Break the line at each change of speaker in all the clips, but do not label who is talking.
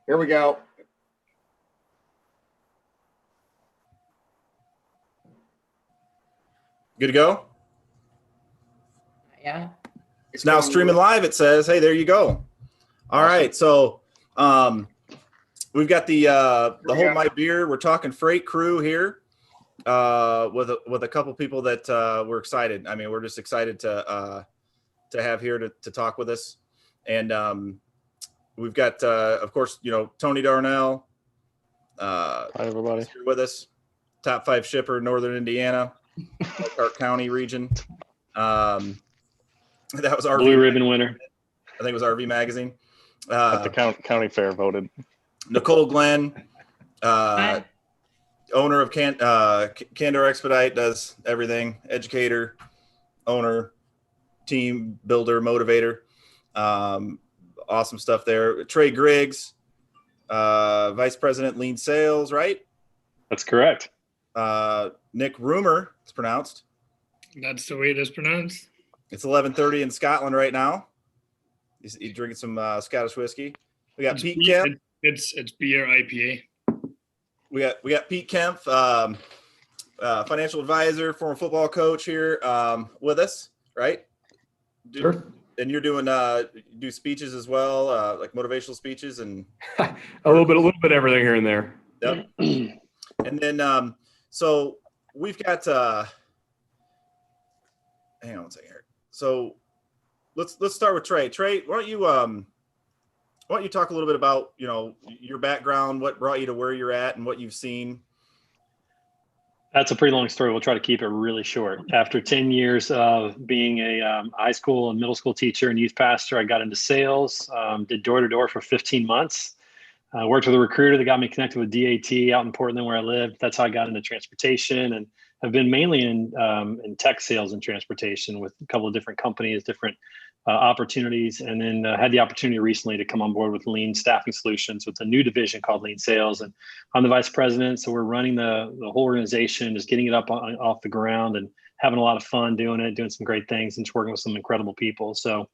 Here we go.
Good to go?
Yeah.
It's now streaming live. It says, hey, there you go. All right. So we've got the Hold My Beer. We're talking freight crew here with a couple people that we're excited. I mean, we're just excited to have here to talk with us. And we've got, of course, Tony Darnell.
Hi, everybody.
Here with us. Top 5 shipper, Northern Indiana, Elkhart County region. That was RV
Blue Ribbon winner.
I think it was RV Magazine.
At the county fair voted.
Nicole Glenn, owner of Candor Expedite, does everything. Educator, owner, team builder, motivator. Awesome stuff there. Trey Griggs, Vice President, Lean Sales, right?
That's correct.
Nick Roemer, it's pronounced.
That's the way it is pronounced.
It's 11:30 in Scotland right now. He's drinking some Scottish whiskey. We got Pete Kempf.
It's beer IPA.
We got Pete Kempf, financial advisor, former football coach here with us, right?
Sure.
And you're doing do speeches as well, like motivational speeches and
a little bit everything here and there.
Yep. And then so we've got hang on a second here. So let's start with Trey. Trey, why don't you talk a little bit about your background, what brought you to where you're at, and what you've seen?
That's a pretty long story. We'll try to keep it really short. After 10 years of being a high school and middle school teacher and youth pastor, I got into sales, did door-to-door for 15 months. Worked with a recruiter that got me connected with DAT out in Portland where I lived. That's how I got into transportation, and I've been mainly in tech sales and transportation with a couple of different companies, different opportunities, and then had the opportunity recently to come on board with Lean Staffing Solutions with a new division called Lean Sales. And I'm the vice president, so we're running the whole organization, just getting it up off the ground and having a lot of fun doing it, doing some great things, and just working with some incredible people. So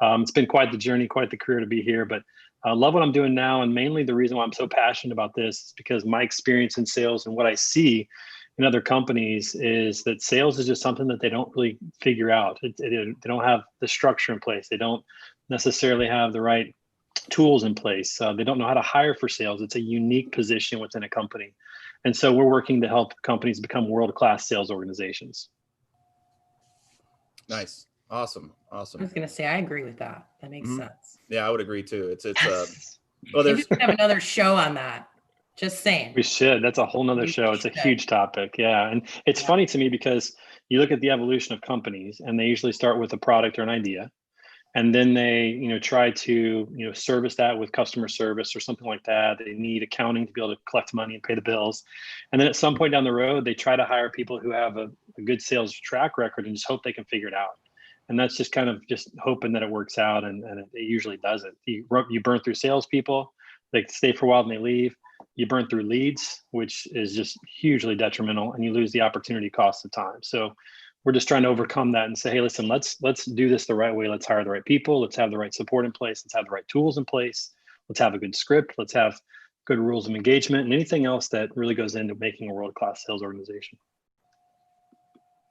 it's been quite the journey, quite the career to be here, but I love what I'm doing now. And mainly the reason why I'm so passionate about this is because my experience in sales and what I see in other companies is that sales is just something that they don't really figure out. They don't have the structure in place. They don't necessarily have the right tools in place. They don't know how to hire for sales. It's a unique position within a company. And so we're working to help companies become world-class sales organizations.
Nice. Awesome.
I was going to say, I agree with that. That makes sense.
Yeah, I would agree too. It's well,
Maybe we can have another show on that. Just saying.
We should. That's a whole nother show. It's a huge topic. Yeah. And it's funny to me because you look at the evolution of companies and they usually start with a product or an idea. And then they, try to, service that with customer service or something like that. They need accounting to be able to collect money and pay the bills. And then at some point down the road, they try to hire people who have a good sales track record and just hope they can figure it out. And that's just kind of just hoping that it works out. And it usually doesn't. You burn through salespeople, they stay for a while and they leave. You burn through leads, which is just hugely detrimental, and you lose the opportunity cost of time. So we're just trying to overcome that and say, hey, listen, let's do this the right way. Let's hire the right people. Let's have the right support in place. Let's have the right tools in place. Let's have a good script. Let's have good rules of engagement and anything else that really goes into making a world-class sales organization.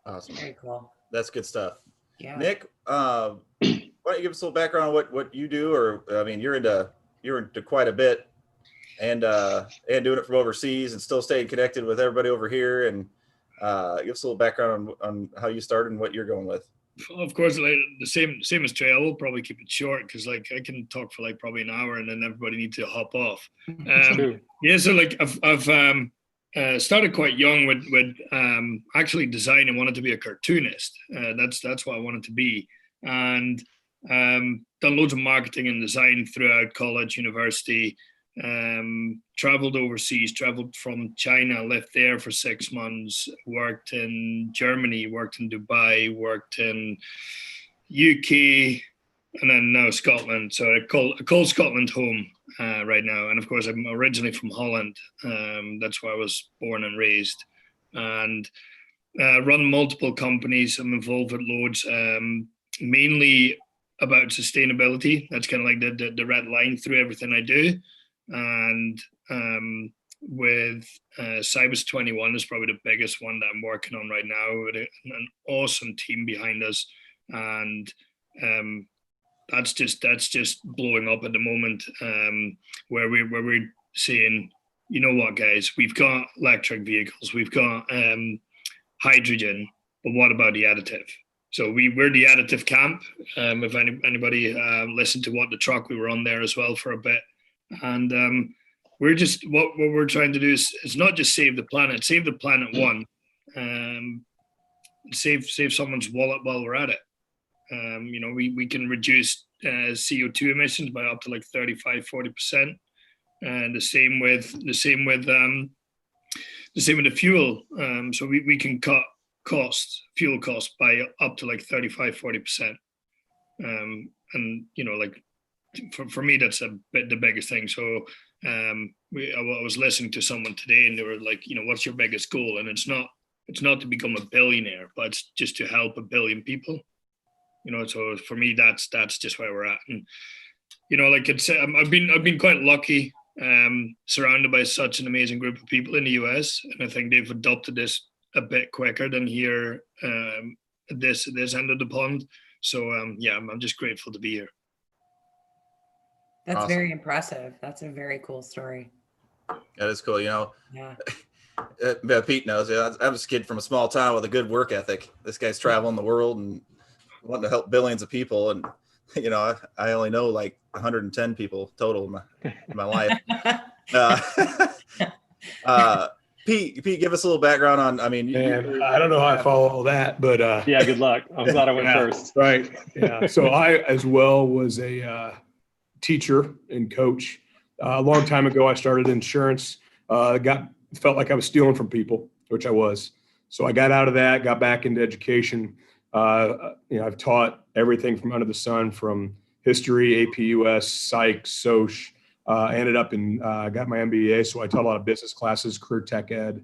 Awesome.
Very cool.
That's good stuff.
Yeah.
Nick, why don't you give us a little background on what you do? Or I mean, you're into quite a bit, and doing it from overseas and still staying connected with everybody over here. And give us a little background on how you started and what you're going with.
Of course, like the same as Trey, I will probably keep it short because I can talk for probably an hour and then everybody needs to hop off. Yeah, so I've started quite young with actually design and wanted to be a cartoonist. That's what I wanted to be, and done loads of marketing and design throughout college, university. Traveled overseas, traveled from China, lived there for 6 months, worked in Germany, worked in Dubai, worked in UK, and then now Scotland. So I call Scotland home right now. And of course, I'm originally from Holland. That's where I was born and raised, and run multiple companies. I'm involved with loads, mainly about sustainability. That's kind of like the red line through everything I do. and with Cybus 21 is probably the biggest one that I'm working on right now, with an awesome team behind us, and that's just blowing up at the moment. Where we're saying, you know what, guys, we've got electric vehicles, we've got hydrogen, but what about the additive? So we're the additive camp. If anybody listened to What the Truck, we were on there as well for a bit, and we're just what we're trying to do is not just save the planet one, save someone's wallet while we're at it. We can reduce CO2 emissions by up to like 35-40%, and the same with the fuel. So we can cut fuel costs by up to like 35-40%. And like for me, that's the biggest thing. So I was listening to someone today, and they were like, what's your biggest goal? And it's not to become a billionaire, but it's just to help a billion people. So for me, that's just where we're at. And like I've been quite lucky, surrounded by such an amazing group of people in the US, and I think they've adopted this a bit quicker than here at this end of the pond. So I'm just grateful to be here.
That's
Awesome.
very impressive. That's a very cool story.
That is cool.
Yeah.
Pete knows. I was a kid from a small town with a good work ethic. This guy's traveling the world and wanting to help billions of people, and I only know like 110 people total in my life. Pete, give us a little background on. I mean,
I don't know how I follow all that, but
yeah, good luck. I'm glad I went first.
Right. Yeah. So I as well was a teacher and coach. A long time ago, I started insurance. Felt like I was stealing from people, which I was. So I got out of that, got back into education. I've taught everything from under the sun, from history, AP US, psych, soc. Ended up got my MBA. So I taught a lot of business classes, career tech ed,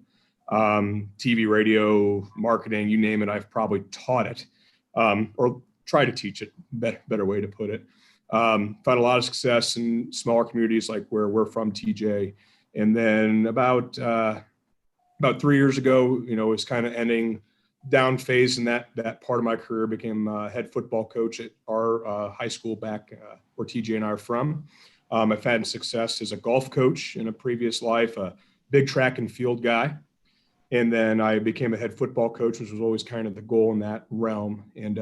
TV, radio, marketing, you name it. I've probably taught it, or tried to teach it, better way to put it. Found a lot of success in smaller communities like where we're from, TJ. And then about 3 years ago, it was kind of ending down phase in that part of my career. Became head football coach at our high school back where TJ and I are from. I've had success as a golf coach in a previous life, a big track and field guy. And then I became a head football coach, which was always kind of the goal in that realm. And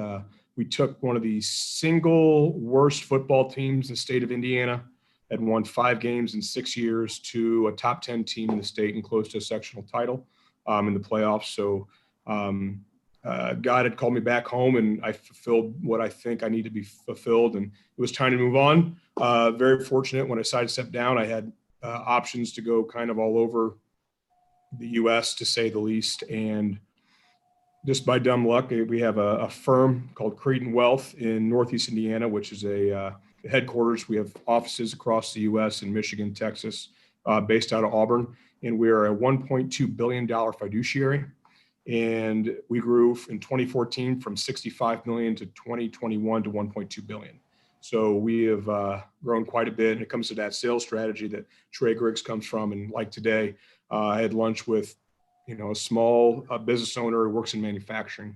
we took one of the single worst football teams in the state of Indiana, had won 5 games in 6 years, to a top 10 team in the state and close to a sectional title in the playoffs. So God had called me back home, and I fulfilled what I think I need to be fulfilled, and it was time to move on. Very fortunate when I decided to step down. I had options to go kind of all over the U.S., to say the least, and just by dumb luck, we have a firm called Credent Wealth in Northeast Indiana, which is a headquarters. We have offices across the U.S. in Michigan, Texas, based out of Auburn, and we are a $1.2 billion fiduciary. And we grew in 2014 from 65 million to 2021 to 1.2 billion. So we have grown quite a bit. And it comes to that sales strategy that Trey Griggs comes from. And like today, I had lunch with, a small business owner who works in manufacturing.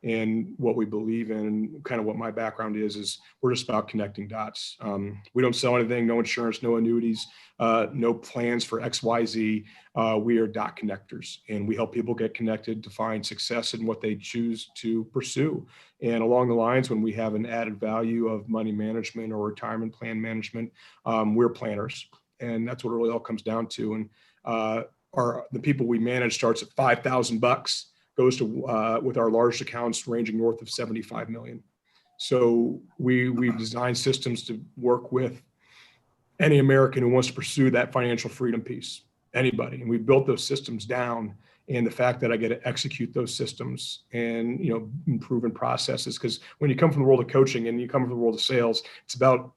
And what we believe in, and kind of what my background is we're just about connecting dots. We don't sell anything, no insurance, no annuities, no plans for XYZ. We are dot connectors, and we help people get connected to find success in what they choose to pursue. And along the lines, when we have an added value of money management or retirement plan management, we're planners. And that's what it really all comes down to. And the people we manage starts at $5,000. Goes to with our largest accounts ranging north of 75 million. So we've designed systems to work with any American who wants to pursue that financial freedom piece, anybody. And we've built those systems down, and the fact that I get to execute those systems and improve in processes, because when you come from the world of coaching and you come from the world of sales, it's about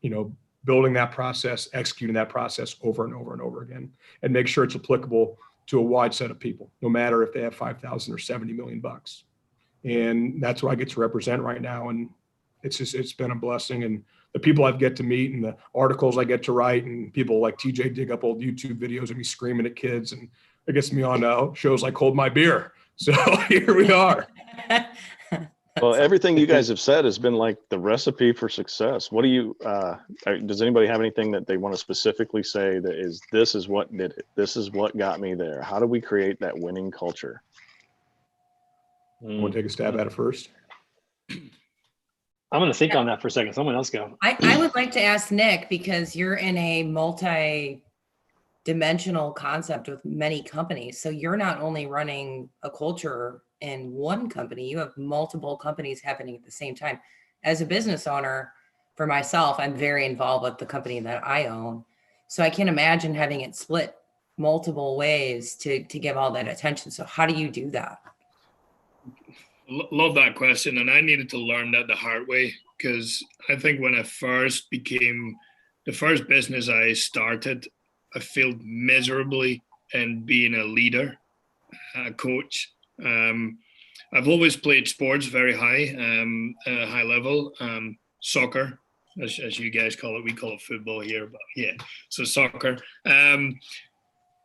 building that process, executing that process over and over and over again, and make sure it's applicable to a wide set of people, no matter if they have 5,000 or 70 million bucks. And that's what I get to represent right now. And it's been a blessing, and the people I've get to meet and the articles I get to write, and people like TJ dig up old YouTube videos of me screaming at kids, and it gets me on shows like Hold My Beer. So here we are.
Well, everything you guys have said has been like the recipe for success. What do you, does anybody have anything that they want to specifically say that is, this is what did it? This is what got me there. How do we create that winning culture?
Want to take a stab at it first?
I'm going to think on that for a second. Someone else go.
I would like to ask Nick, because you're in a multi-dimensional concept with many companies. So you're not only running a culture in one company, you have multiple companies happening at the same time. As a business owner, for myself, I'm very involved with the company that I own. So I can imagine having it split multiple ways to give all that attention. So how do you do that?
Love that question. And I needed to learn that the hard way, because I think when I first became the first business I started, I failed miserably in being a leader, a coach. I've always played sports very high level, soccer, as you guys call it. We call it football here, but yeah, so soccer.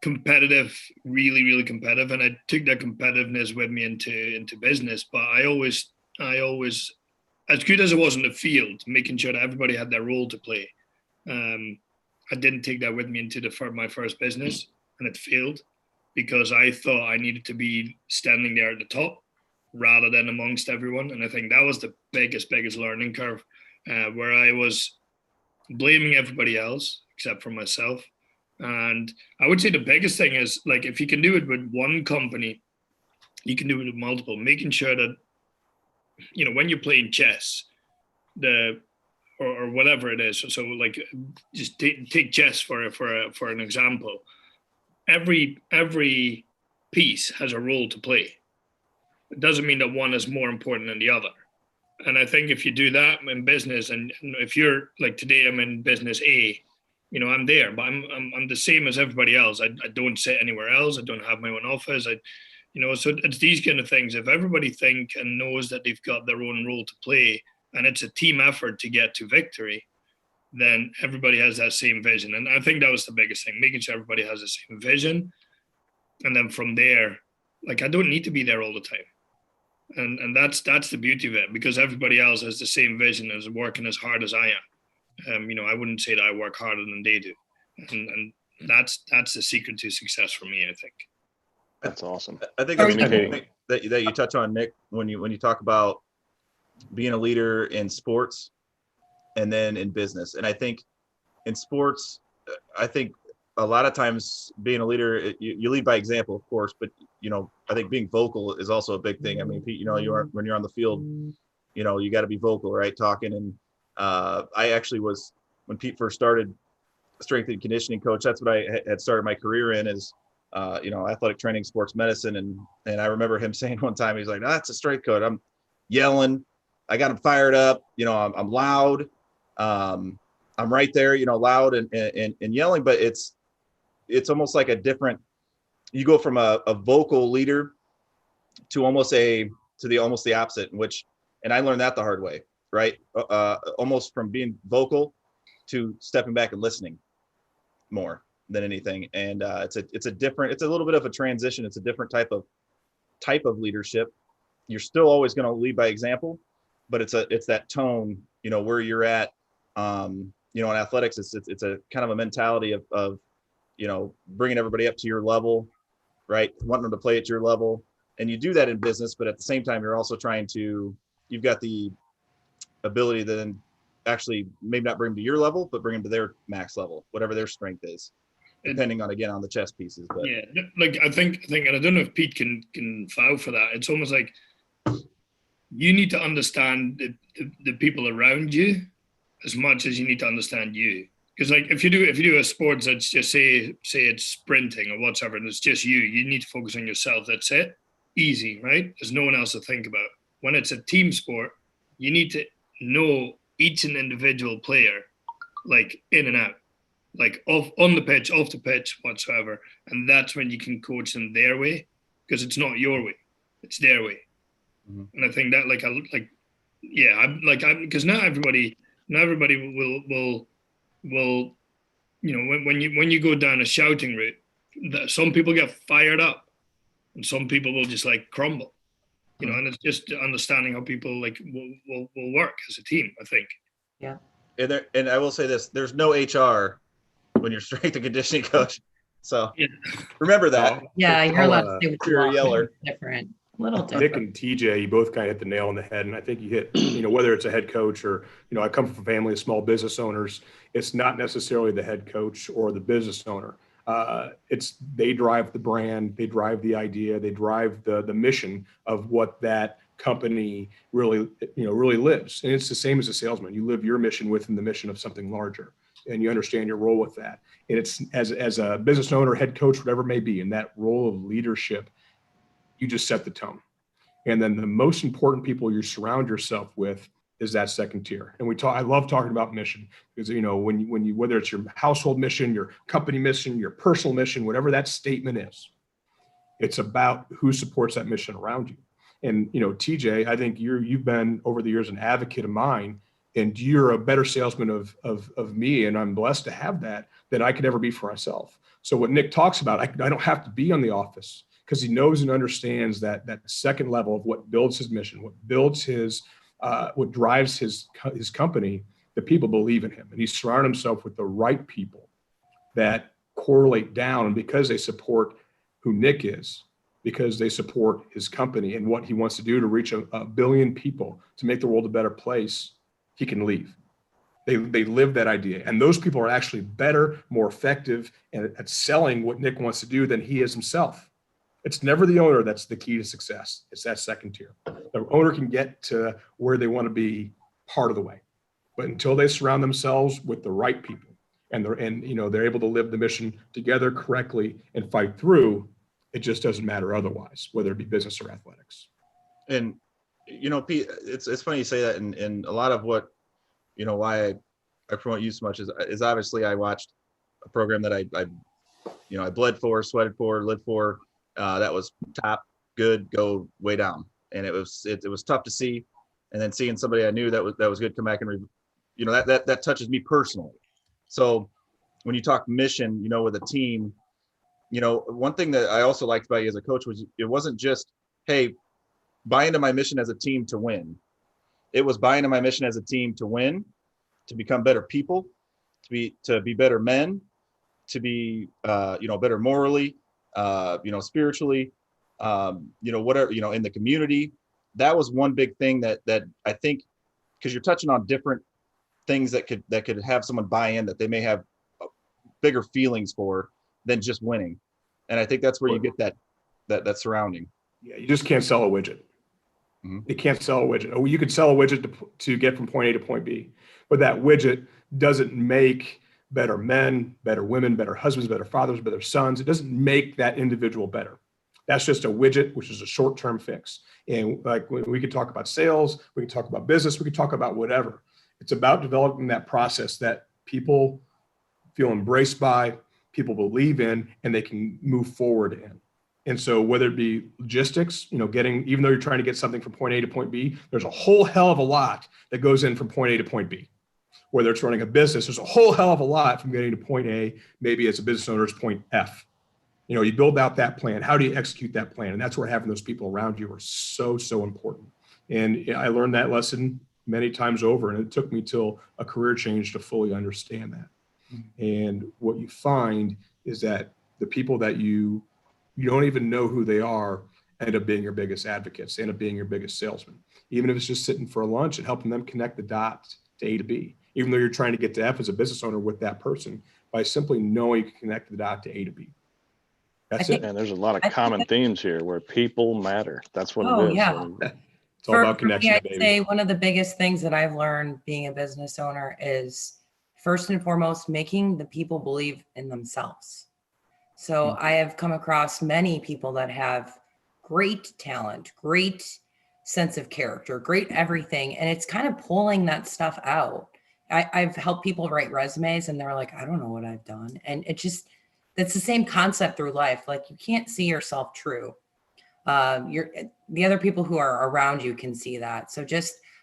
Competitive, really, really competitive, and I took that competitiveness with me into business. But I always, as good as I was in the field, making sure that everybody had their role to play. I didn't take that with me into my first business, and it failed because I thought I needed to be standing there at the top rather than amongst everyone. And I think that was the biggest learning curve, where I was blaming everybody else except for myself. And I would say the biggest thing is, like, if you can do it with one company, you can do it with multiple, making sure that, you know, when you're playing chess, or whatever it is. So like, just take chess for an example. Every piece has a role to play. It doesn't mean that one is more important than the other. And I think if you do that in business, and if you're like, today I'm in business A, you know, I'm there, but I'm the same as everybody else. I don't sit anywhere else. I don't have my own office. So it's these kind of things. If everybody think and knows that they've got their own role to play, and it's a team effort to get to victory, then everybody has that same vision. And I think that was the biggest thing, making sure everybody has the same vision. And then from there, like, I don't need to be there all the time. And that's the beauty of it, because everybody else has the same vision, as working as hard as I am. You know, I wouldn't say that I work harder than they do. And that's the secret to success for me, I think.
That's awesome.
I think that's a good point that you touch on, Nick, when you talk about being a leader in sports and then in business. And I think in sports, I think a lot of times being a leader, you lead by example, of course, but, you know, I think being vocal is also a big thing. I mean, Pete, you know, when you're on the field, you know, you got to be vocal, right? Talking. And I actually was, when Pete first started, strength and conditioning coach, that's what I had started my career in, is you know, athletic training, sports medicine. And I remember him saying one time, he's like, "No, that's a strength coach. I'm yelling. I got him fired up. You know, I'm loud. I'm right there, you know, loud and yelling, but it's almost like a different, you go from a vocal leader to almost the opposite, and I learned that the hard way, right? Almost from being vocal to stepping back and listening more than anything. And it's a little bit of a transition. It's a different type of leadership. You're still always going to lead by example, but it's that tone, you know, where you're at. You know, in athletics, it's a kind of a mentality of, you know, bringing everybody up to your level, right? Wanting them to play at your level. And you do that in business, but at the same time, you're also you've got the ability to then actually maybe not bring them to your level, but bring them to their max level, whatever their strength is, depending on the chess pieces. But
yeah, like I think, and I don't know if Pete can file for that. It's almost like you need to understand the people around you as much as you need to understand you. Because like if you do a sport that's just say it's sprinting or whatever, and it's just you need to focus on yourself. That's it. Easy, right? There's no one else to think about. When it's a team sport, you need to know each and individual player, like in and out, like on the pitch, off the pitch, whatsoever. And that's when you can coach them their way, because it's not your way, it's their way. Mm-hmm. And I think that like yeah, because not everybody will, when you go down a shouting route, that some people get fired up and some people will just like crumble, and it's just understanding how people like will work as a team, I think.
Yeah.
And I will say this: there's no HR when you're strength and conditioning coach. So remember that.
Yeah, you're allowed to say what you
You're a
want.
yeller.
Different, a little
Nick
different.
and TJ, you both kind of hit the nail on the head. And I think you hit, whether it's a head coach or, I come from a family of small business owners. It's not necessarily the head coach or the business owner. They drive the brand, they drive the idea, they drive the mission of what that company really lives. And it's the same as a salesman. You live your mission within the mission of something larger, and you understand your role with that. And it's as a business owner, head coach, whatever it may be, in that role of leadership, you just set the tone. And then the most important people you surround yourself with is that second tier. And I love talking about mission because, when you, whether it's your household mission, your company mission, your personal mission, whatever that statement is, it's about who supports that mission around you. And, TJ, I think you've been over the years an advocate of mine, and you're a better salesman of me. And I'm blessed to have that than I could ever be for myself. So what Nick talks about, I don't have to be on the office, because he knows and understands that second level of what builds his mission, what builds what drives his company. The people believe in him, and he's surrounded himself with the right people that correlate down. And because they support who Nick is, because they support his company and what he wants to do to reach a billion people, to make the world a better place, he can leave. They live that idea. And those people are actually better, more effective at selling what Nick wants to do than he is himself. It's never the owner that's the key to success. It's that second tier. The owner can get to where they want to be part of the way, but until they surround themselves with the right people and they're able to live the mission together correctly and fight through, it just doesn't matter otherwise, whether it be business or athletics.
And Pete, it's funny you say that, and a lot of what why I promote you so much is obviously I watched a program that I bled for, sweated for, lived for. That was top, good, go way down, and it was tough to see, and then seeing somebody I knew that was good come back and that touches me personally. So when you talk mission, with a team, one thing that I also liked about you as a coach was it wasn't just, hey, buy into my mission as a team to win. It was buy into my mission as a team to win, to become better people, to be better men, to be better morally, spiritually, whatever, in the community. That was one big thing that I think, because you're touching on different things that could have someone buy in, that they may have bigger feelings for than just winning. And I think that's where you get that surrounding.
Yeah, you just can't sell a widget.
Mm-hmm.
You can't sell a widget. Oh, you could sell a widget to get from point A to point B, but that widget doesn't make better men, better women, better husbands, better fathers, better sons. It doesn't make that individual better. That's just a widget, which is a short-term fix. And like, we could talk about sales, we could talk about business, we could talk about whatever. It's about developing that process that people feel embraced by, people believe in, and they can move forward in. And so whether it be logistics, even though you're trying to get something from point A to point B, there's a whole hell of a lot that goes in from point A to point B. Whether it's running a business, there's a whole hell of a lot from getting to point A, maybe as a business owner, it's point F. You build out that plan. How do you execute that plan? And that's where having those people around you are so, so important. And I learned that lesson many times over, and it took me till a career change to fully understand that. And what you find is that the people that you don't even know who they are end up being your biggest advocates, end up being your biggest salesmen, even if it's just sitting for a lunch and helping them connect the dots to A to B, even though you're trying to get to F as a business owner with that person, by simply knowing you can connect the dot to A to B. That's it.
And there's a lot of common themes here where people matter. That's what it is.
Yeah.
It's all about connection.
I'd say one of the biggest things that I've learned being a business owner is, first and foremost, making the people believe in themselves. So I have come across many people that have great talent, great sense of character, great everything. And it's kind of pulling that stuff out. I've helped people write resumes and they're like, I don't know what I've done. And that's the same concept through life. Like, you can't see yourself true. The other people who are around you can see that. So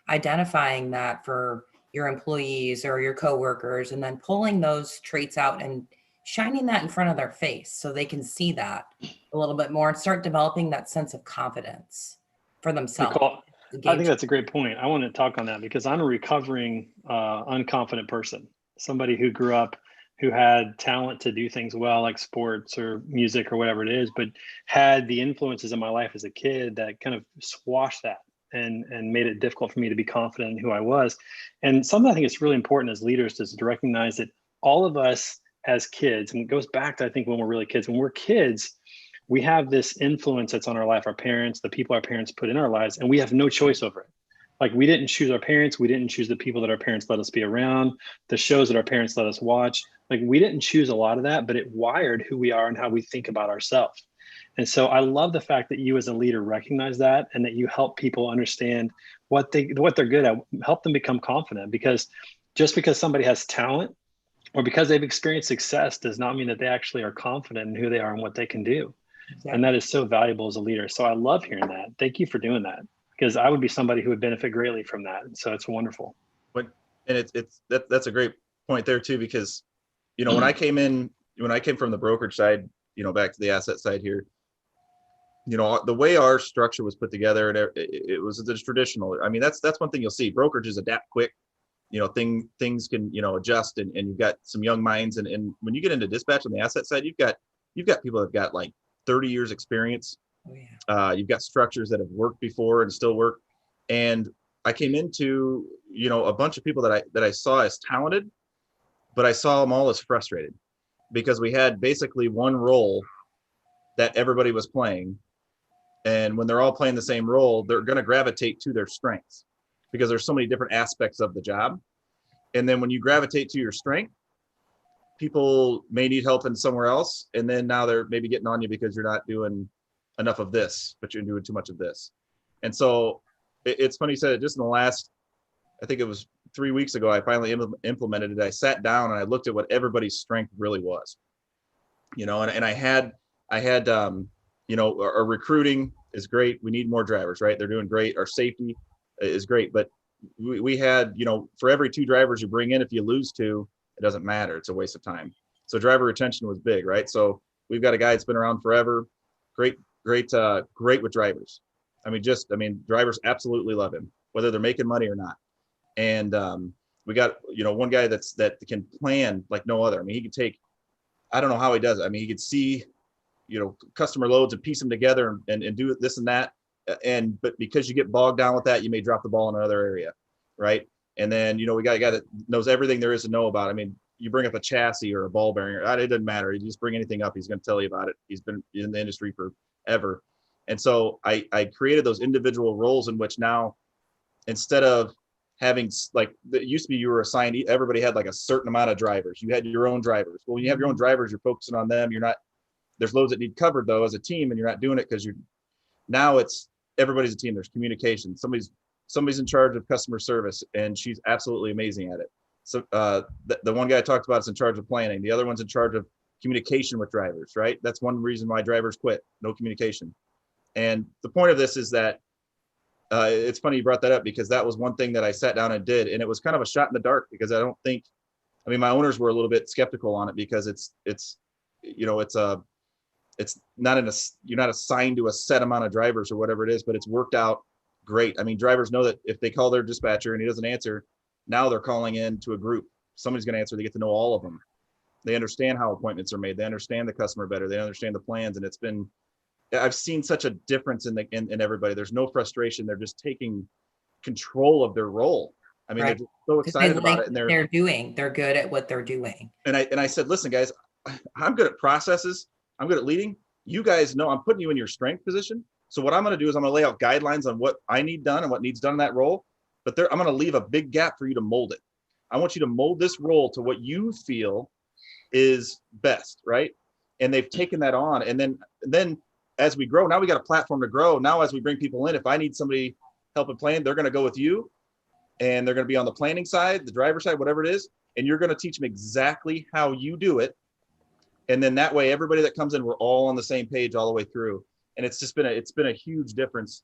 identifying that for your employees or your coworkers, and then pulling those traits out and shining that in front of their face so they can see that a little bit more and start developing that sense of confidence for themselves.
Nicole, I think that's a great point. I want to talk on that because I'm a recovering unconfident person, somebody who grew up who had talent to do things well, like sports or music or whatever it is, but had the influences in my life as a kid that kind of squashed that and made it difficult for me to be confident in who I was. And something I think it's really important as leaders is to recognize that all of us as kids, and it goes back to, I think, when we're really kids, when we're kids, we have this influence that's on our life, our parents, the people our parents put in our lives, and we have no choice over it. Like, we didn't choose our parents. We didn't choose the people that our parents let us be around, the shows that our parents let us watch. Like, we didn't choose a lot of that, but it wired who we are and how we think about ourselves. And so I love the fact that you as a leader recognize that, and that you help people understand what they're good at, help them become confident, because just because somebody has talent or because they've experienced success does not mean that they actually are confident in who they are and what they can do. Exactly. And that is so valuable as a leader. So I love hearing that. Thank you for doing that, because I would be somebody who would benefit greatly from that. So it's wonderful.
And that's a great point there too, because, you know, when I came from the brokerage side, you know, back to the asset side here, you know, the way our structure was put together, and it was just traditional. I mean, that's one thing you'll see. Brokerages adapt quick. You know, things can, you know, adjust, and you've got some young minds. And when you get into dispatch on the asset side, you've got people that have got like 30 years experience. Oh, yeah. You've got structures that have worked before and still work. And I came into, you know, a bunch of people that I saw as talented, but I saw them all as frustrated, because we had basically one role that everybody was playing. And when they're all playing the same role, they're going to gravitate to their strengths, because there's so many different aspects of the job. And then when you gravitate to your strength, people may need help in somewhere else. And then now they're maybe getting on you because you're not doing enough of this, but you're doing too much of this. And so it's funny you said it. Just in the last, I think it was 3 weeks ago, I finally implemented it. I sat down and I looked at what everybody's strength really was, you know, and I had, you know, our recruiting is great. We need more drivers, right? They're doing great. Our safety is great. But we had, you know, for every 2 drivers you bring in, if you lose 2, it doesn't matter. It's a waste of time. So driver retention was big, right? So we've got a guy that's been around forever. Great with drivers. I mean, drivers absolutely love him, whether they're making money or not. And we got, you know, one guy that can plan like no other. I mean, he could take, I don't know how he does it. I mean, he could see, you know, customer loads and piece them together and do this and that. But because you get bogged down with that, you may drop the ball in another area, right? And then, you know, we got a guy that knows everything there is to know about. I mean, you bring up a chassis or a ball bearing, it doesn't matter. You just bring anything up, he's going to tell you about it. He's been in the industry forever. And so I created those individual roles in which now, instead of having, like, it used to be you were assigned, everybody had like a certain amount of drivers. You had your own drivers. Well, when you have your own drivers, you're focusing on them. You're not, there's loads that need covered though as a team, and you're not doing it because now it's everybody's a team. There's communication. Somebody's in charge of customer service, and she's absolutely amazing at it. So the one guy I talked about is in charge of planning. The other one's in charge of communication with drivers, right? That's one reason why drivers quit, no communication. And the point of this is that it's funny you brought that up, because that was one thing that I sat down and did. And it was kind of a shot in the dark, because I mean, my owners were a little bit skeptical on it, because it's you know, it's not you're not assigned to a set amount of drivers or whatever it is, but it's worked out great. I mean, drivers know that if they call their dispatcher and he doesn't answer, now they're calling in to a group. Somebody's going to answer. They get to know all of them. They understand how appointments are made. They understand the customer better. They understand the plans. And I've seen such a difference in everybody. There's no frustration. They're just taking control of their role. I mean,
right.
They're just so excited about it. And
they're good at what they're doing.
And I said, listen, guys, I'm good at processes. I'm good at leading. You guys know I'm putting you in your strength position. So what I'm going to do is I'm going to lay out guidelines on what I need done and what needs done in that role. But I'm going to leave a big gap for you to mold it. I want you to mold this role to what you feel is best, right? And they've taken that on. And then as we grow, now we got a platform to grow. Now, as we bring people in, if I need somebody helping plan, they're going to go with you, and they're going to be on the planning side, the driver side, whatever it is. And you're going to teach them exactly how you do it. And then that way, everybody that comes in, we're all on the same page all the way through. And it's been a huge difference.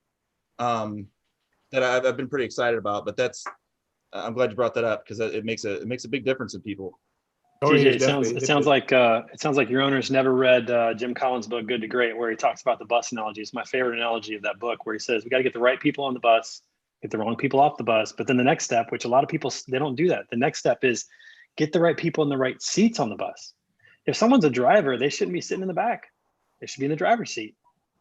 that I've been pretty excited about. But I'm glad you brought that up, because it makes a big difference in people.
Tony
TJ,
is definitely
it sounds like your owner's never read Jim Collins' book Good to Great, where he talks about the bus analogy. It's my favorite analogy of that book, where he says we got to get the right people on the bus, get the wrong people off the bus. But then the next step, which a lot of people, they don't do that. The next step is get the right people in the right seats on the bus. If someone's a driver, they shouldn't be sitting in the back. They should be in the driver's seat,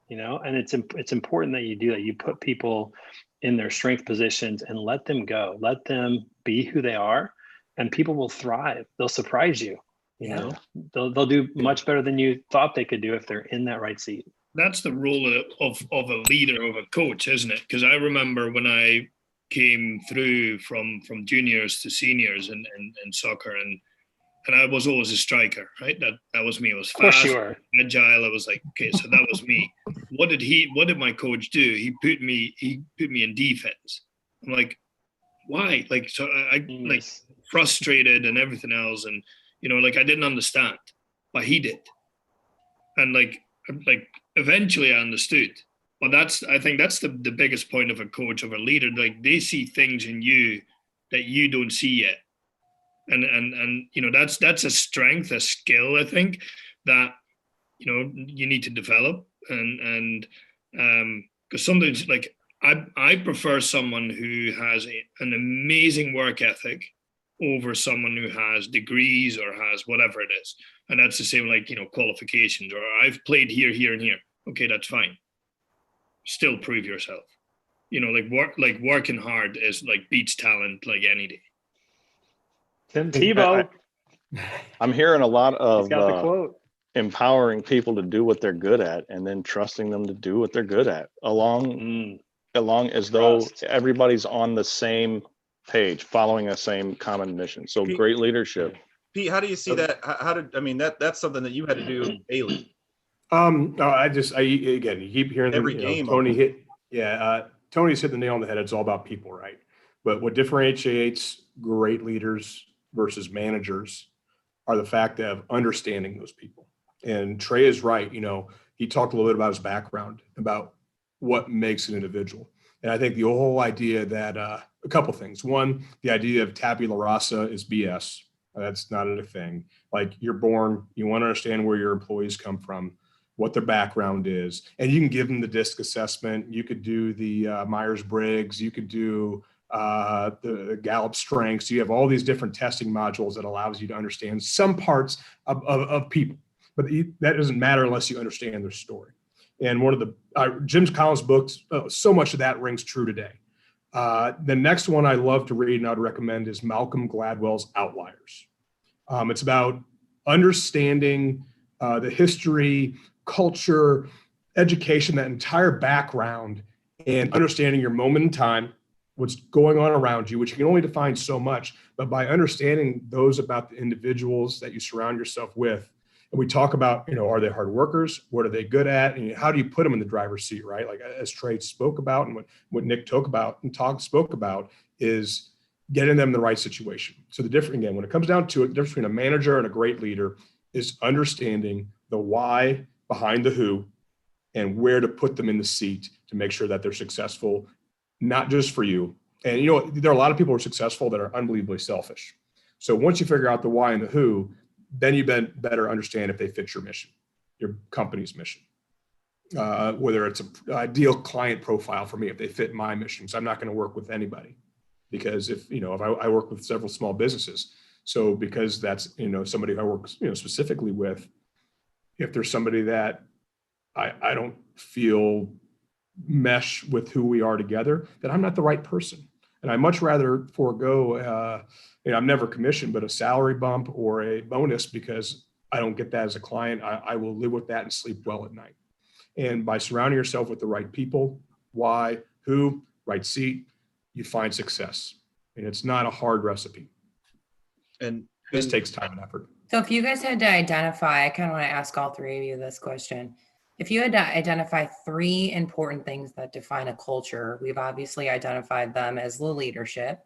and it's important that you do that. You put people in their strength positions and let them go, let them be who they are, and people will thrive. They'll surprise you. They'll do much better than you thought they could do if they're in that right seat.
That's the role of a leader, of a coach, isn't it? Because I remember when I came through from juniors to seniors in soccer, and I was always a striker, right? That was me. I was fast, agile. I was like, okay, so that was me. What did my coach do? He put me in defense. I'm like, why? Like, so I like frustrated and everything else, and like I didn't understand, but he did, and like eventually I understood. But I think that's the biggest point of a coach, of a leader. Like, they see things in you that you don't see yet. And that's a strength, a skill, I think, that you need to develop. And because sometimes, like, I prefer someone who has an amazing work ethic over someone who has degrees or has whatever it is. And that's the same, like, qualifications, or I've played here and here. Okay, that's fine. Still prove yourself. Working hard is like beats talent like any day.
Tim Tebow.
I'm hearing a lot of
He's got the quote.
Empowering people to do what they're good at, and then trusting them to do what they're good at, along as though everybody's on the same page, following the same common mission. So
Pete,
great leadership.
Pete, how do you see that? That's something that you had to do daily.
Again, you keep hearing
every game.
Tony Tony's hit the nail on the head. It's all about people, right? But what differentiates great leaders versus managers are the fact of understanding those people. And Trey is right. He talked a little bit about his background, about what makes an individual. And I think the whole idea that a couple things. One, the idea of tabula rasa is BS. That's not a thing. Like, you're born, you want to understand where your employees come from, what their background is, and you can give them the DISC assessment. You could do the Myers-Briggs. You could do the Gallup strengths. You have all these different testing modules that allows you to understand some parts of people, but that doesn't matter unless you understand their story. And one of the Jim Collins books, so much of that rings true today. The next one I love to read and I'd recommend is Malcolm Gladwell's Outliers. It's about understanding the history, culture, education, that entire background, and understanding your moment in time, what's going on around you, which you can only define so much, but by understanding those about the individuals that you surround yourself with. And we talk about, are they hard workers? What are they good at? And how do you put them in the driver's seat, right? Like, as Trey spoke about, and what Nick spoke about is getting them in the right situation. So again, when it comes down to it, the difference between a manager and a great leader is understanding the why behind the who, and where to put them in the seat to make sure that they're successful, not just for you. And there are a lot of people who are successful that are unbelievably selfish. So once you figure out the why and the who, then you better understand if they fit your mission, your company's mission. Whether it's an ideal client profile for me, if they fit my mission. So I'm not going to work with anybody, because if I work with several small businesses. So because that's, somebody I work, specifically with, if there's somebody that I don't feel mesh with who we are together, then I'm not the right person. And I much rather forego, I'm never commissioned, but a salary bump or a bonus, because I don't get that as a client. I will live with that and sleep well at night. And by surrounding yourself with the right people, why, who, right seat, you find success. And it's not a hard recipe. And this takes time and effort.
So if you guys had to identify, I kind of want to ask all three of you this question. If you had to identify three important things that define a culture, we've obviously identified them as the leadership.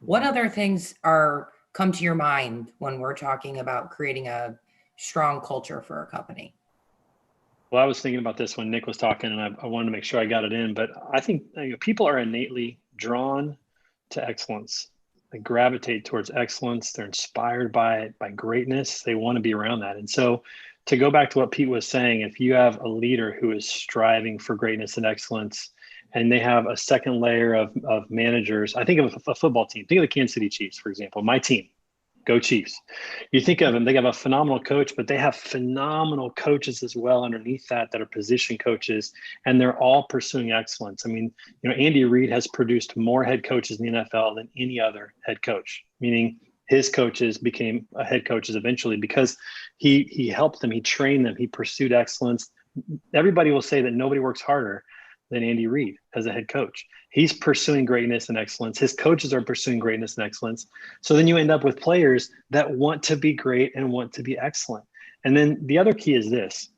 What other things come to your mind when we're talking about creating a strong culture for a company?
Well, I was thinking about this when Nick was talking, and I wanted to make sure I got it in. But I think people are innately drawn to excellence. They gravitate towards excellence. They're inspired by it, by greatness. They want to be around that. And so, to go back to what Pete was saying, if you have a leader who is striving for greatness and excellence, and they have a second layer of managers, I think of a football team. Think of the Kansas City Chiefs, for example, my team. Go Chiefs. You think of them, they have a phenomenal coach, but they have phenomenal coaches as well underneath that are position coaches, and they're all pursuing excellence. I mean, Andy Reid has produced more head coaches in the NFL than any other head coach, meaning his coaches became head coaches eventually because he helped them, he trained them, he pursued excellence. Everybody will say that nobody works harder than Andy Reid as a head coach. He's pursuing greatness and excellence. His coaches are pursuing greatness and excellence. So then you end up with players that want to be great and want to be excellent. And then the other key is this.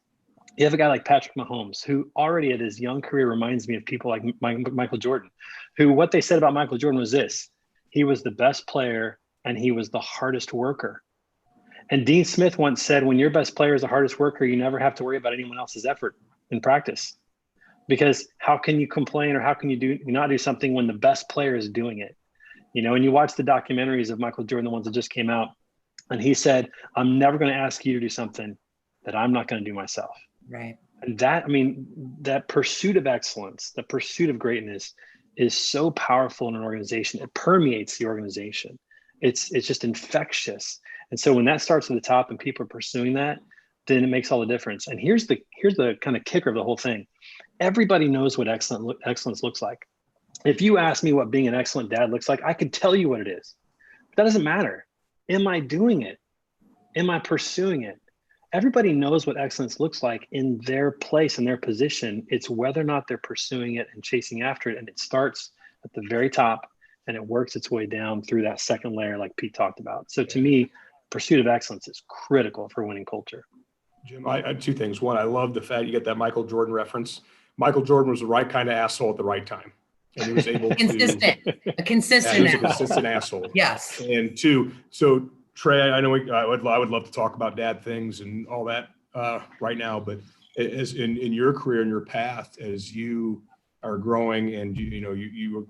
You have a guy like Patrick Mahomes, who already at his young career reminds me of people like Michael Jordan, who what they said about Michael Jordan was this: he was the best player and he was the hardest worker. And Dean Smith once said, when your best player is the hardest worker, you never have to worry about anyone else's effort in practice. Because how can you complain or how can you not do something when the best player is doing it? And you watch the documentaries of Michael Jordan, the ones that just came out, and he said, I'm never going to ask you to do something that I'm not going to do myself.
Right.
And that pursuit of excellence, the pursuit of greatness is so powerful in an organization. It permeates the organization. It's just infectious. And so when that starts at the top and people are pursuing that, then it makes all the difference. And here's the kind of kicker of the whole thing. Everybody knows what excellence looks like. If you ask me what being an excellent dad looks like, I could tell you what it is. But that doesn't matter. Am I doing it? Am I pursuing it? Everybody knows what excellence looks like in their place, in their position. It's whether or not they're pursuing it and chasing after it. And it starts at the very top and it works its way down through that second layer like Pete talked about. So to me, pursuit of excellence is critical for winning culture.
Jim, I had two things. One, I love the fact you get that Michael Jordan reference. Michael Jordan was the right kind of asshole at the right time. And he was able
consistent,
to
a consistent,
he was a consistent asshole.
Yes.
And two, so Trey, I know I would love to talk about dad things and all that right now, but as in your career and your path, as you are growing and you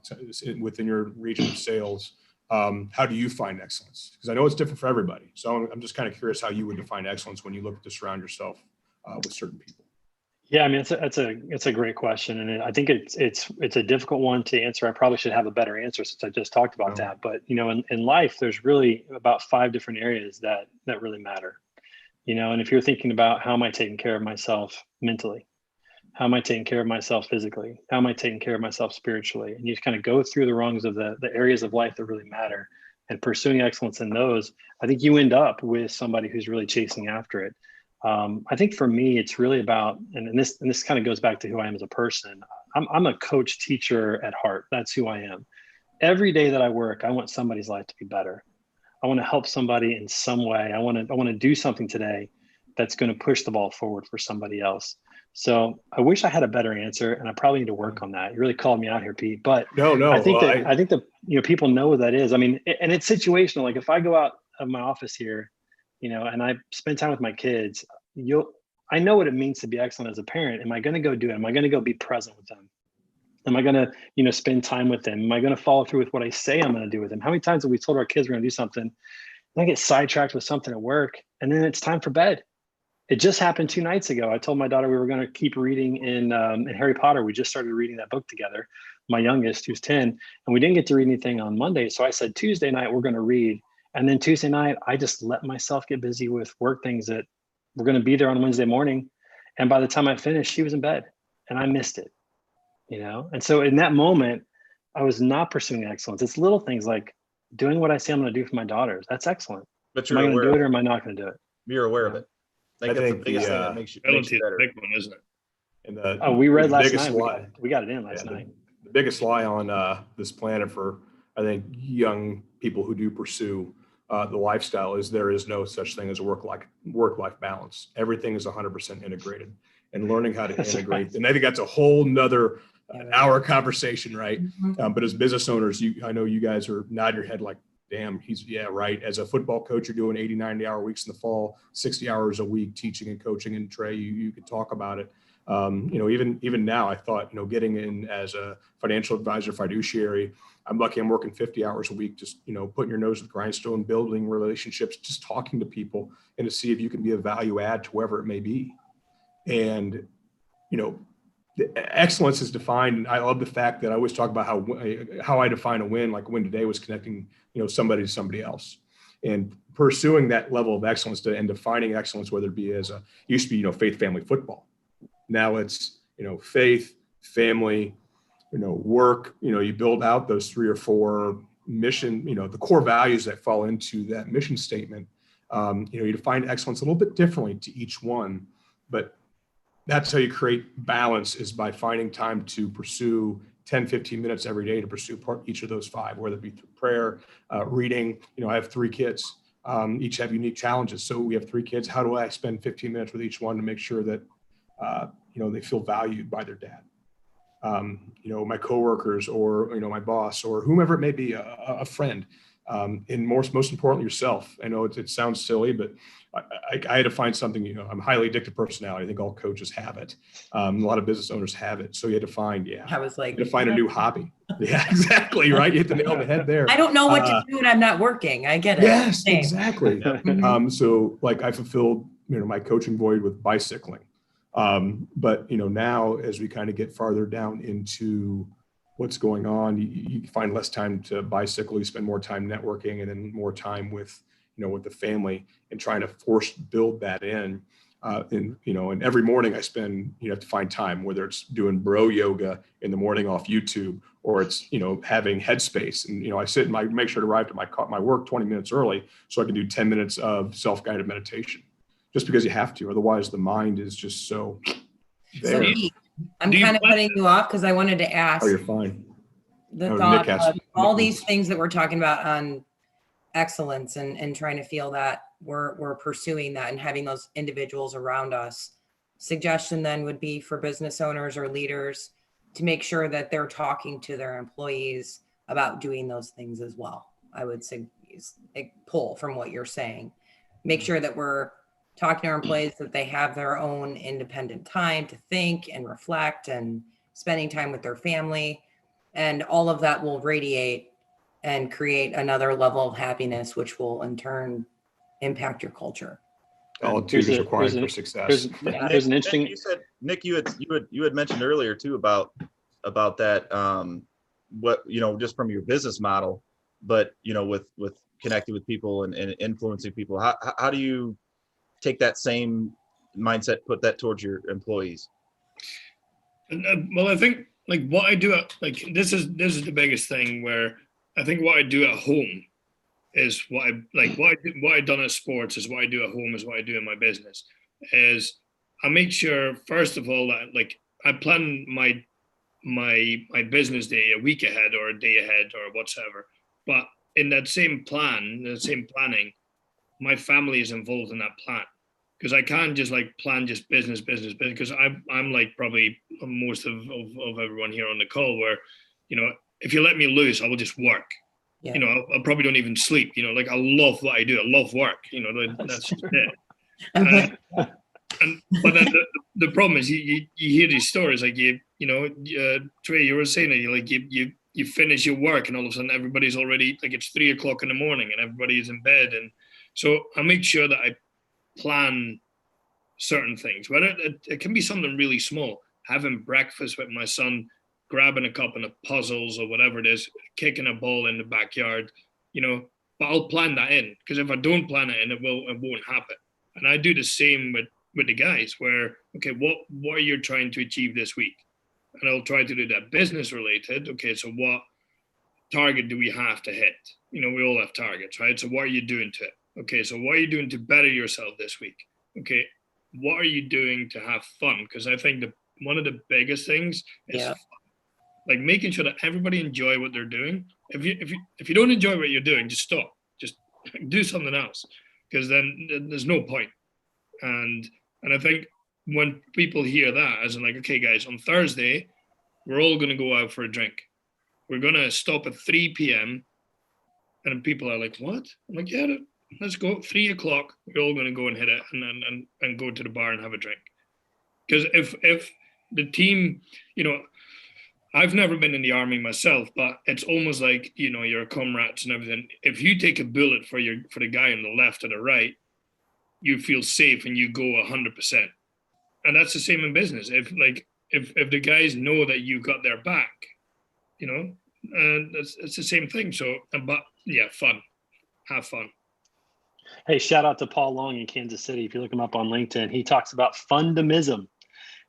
within your region of sales, how do you find excellence? Because I know it's different for everybody. So I'm just kind of curious how you would define excellence when you look to surround yourself with certain people.
Yeah, I mean, it's a great question, and I think it's a difficult one to answer. I probably should have a better answer since I just talked about that. But in life, there's really about 5 different areas that really matter. And if you're thinking about how am I taking care of myself mentally, how am I taking care of myself physically, how am I taking care of myself spiritually, and you just kind of go through the rungs of the areas of life that really matter, and pursuing excellence in those, I think you end up with somebody who's really chasing after it. I think for me, it's really about, and this kind of goes back to who I am as a person. I'm a coach teacher at heart. That's who I am. Every day that I work, I want somebody's life to be better. I want to help somebody in some way. I want to do something today that's going to push the ball forward for somebody else. So I wish I had a better answer, and I probably need to work on that. You really called me out here, Pete. But
no,
I think I think that people know what that is. I mean, and it's situational. Like if I go out of my office here, and I spend time with my kids, I know what it means to be excellent as a parent. Am I going to go do it? Am I going to go be present with them? Am I going to, spend time with them? Am I going to follow through with what I say I'm going to do with them? How many times have we told our kids we're going to do something, and I get sidetracked with something at work, and then it's time for bed? It just happened 2 nights ago. I told my daughter we were going to keep reading in Harry Potter. We just started reading that book together, my youngest, who's 10, and we didn't get to read anything on Monday. So I said, Tuesday night, we're going to read. And then Tuesday night, I just let myself get busy with work things that were going to be there on Wednesday morning. And by the time I finished, she was in bed and I missed it, And so in that moment, I was not pursuing excellence. It's little things like doing what I say I'm going to do for my daughters. That's excellent.
But
am I going to do it or am I not going to do it?
You're aware of it.
I
That's
think
the biggest thing that makes you better.
Big one, isn't it?
And
we read last
biggest
night.
lie,
We got it in last night.
The biggest lie on this planet for, I think, young people who do pursue the lifestyle is there is no such thing as a work-life balance. Everything is 100% integrated, and learning how to integrate. Right. And I think that's a whole nother hour conversation, right?
Mm-hmm.
But as business owners, I know you guys are nodding your head like, damn, yeah, right. As a football coach, you're doing 80, 90-hour weeks in the fall, 60 hours a week teaching and coaching. And Trey, you could talk about it. Even now, I thought, getting in as a financial advisor, fiduciary, I'm lucky I'm working 50 hours a week, just, putting your nose to the grindstone, building relationships, just talking to people and to see if you can be a value add to whoever it may be. And, the excellence is defined. And I love the fact that I always talk about how I define a win, like a win today was connecting, somebody to somebody else and pursuing that level of excellence and defining excellence, whether it be used to be, faith, family, football. Now it's, faith, family, work, you build out those 3 or 4 mission, the core values that fall into that mission statement. You define excellence a little bit differently to each one, but that's how you create balance, is by finding time to pursue 10, 15 minutes every day to pursue each of those 5, whether it be through prayer, reading. I have 3 kids, each have unique challenges. So we have 3 kids. How do I spend 15 minutes with each one to make sure that, they feel valued by their dad? My coworkers or, my boss or whomever it may be, a friend, and most importantly, yourself. I know it sounds silly, but I had to find something, I'm a highly addictive personality. I think all coaches have it. A lot of business owners have it. So you had to find,
I was like,
to find a new hobby. Yeah, exactly. Right. You hit the nail on the head there.
I don't know what to do when I'm not working. I get it.
Yes,
Same.
exactly. So like I fulfilled, my coaching void with bicycling. But now as we kind of get farther down into what's going on, you find less time to bicycle, you spend more time networking and then more time with, with the family and trying to build that in. And every morning I spend, you have to find time, whether it's doing bro yoga in the morning off YouTube, or it's, having headspace. And, I sit and make sure to arrive at my work 20 minutes early so I can do 10 minutes of self-guided meditation, just because you have to. Otherwise the mind is just so there.
So Pete, I'm kind of cutting you off because I wanted to ask.
Oh, you're fine.
The thought of all these things that we're talking about on excellence and trying to feel that we're pursuing that and having those individuals around us. Suggestion then would be for business owners or leaders to make sure that they're talking to their employees about doing those things as well. I would say pull from what you're saying. Make sure that we're talking to our employees that they have their own independent time to think and reflect and spending time with their family. And all of that will radiate and create another level of happiness, which will in turn impact your culture.
All two is required for success.
There's an interesting.
Nick, you had mentioned earlier too about that. What just from your business model, but with connecting with people and influencing people. How do you take that same mindset, put that towards your employees?
Well, I think like what I do this is the biggest thing, where I think what I do at home is what I done at sports is what I do at home is what I do in my business. Is I make sure first of all that I plan my business day a week ahead or a day ahead or whatsoever. But in that same planning, my family is involved in that plan. Because I can't just plan just business, because I'm like probably most of everyone here on the call, where, if you let me loose, I will just work. Yeah. I probably don't even sleep. I love what I do. I love work. That's just it. But then the problem is you hear these stories Trey, you were saying that you finish your work and all of a sudden everybody's already it's 3:00 in the morning and everybody is in bed, and so I make sure that I plan certain things, whether it can be something really small, having breakfast with my son, grabbing a couple of puzzles or whatever it is, kicking a ball in the backyard, but I'll plan that in, because if I don't plan it in, it won't happen. And I do the same with the guys, where, okay, what are you trying to achieve this week? And I'll try to do that business related. Okay, so what target do we have to hit? We all have targets, right? So what are you doing to it? Okay, so what are you doing to better yourself this week? Okay, what are you doing to have fun? Because I think one of the biggest things is fun. Making sure that everybody enjoy what they're doing. If you don't enjoy what you're doing, just stop. Just do something else, because then there's no point. And I think when people hear that, as in okay, guys, on Thursday, we're all going to go out for a drink. We're going to stop at 3 p.m. And then people are like, what? I'm like, yeah, let's go. 3:00, we're all going to go and hit it and go to the bar and have a drink. Because if the team, I've never been in the army myself, but it's almost like, your comrades and everything. If you take a bullet for the guy on the left or the right, you feel safe and you go 100%. And that's the same in business. If the guys know that you got their back, it's the same thing. So, but yeah, fun, have fun.
Hey, shout out to Paul Long in Kansas City. If you look him up on LinkedIn, he talks about fundomism.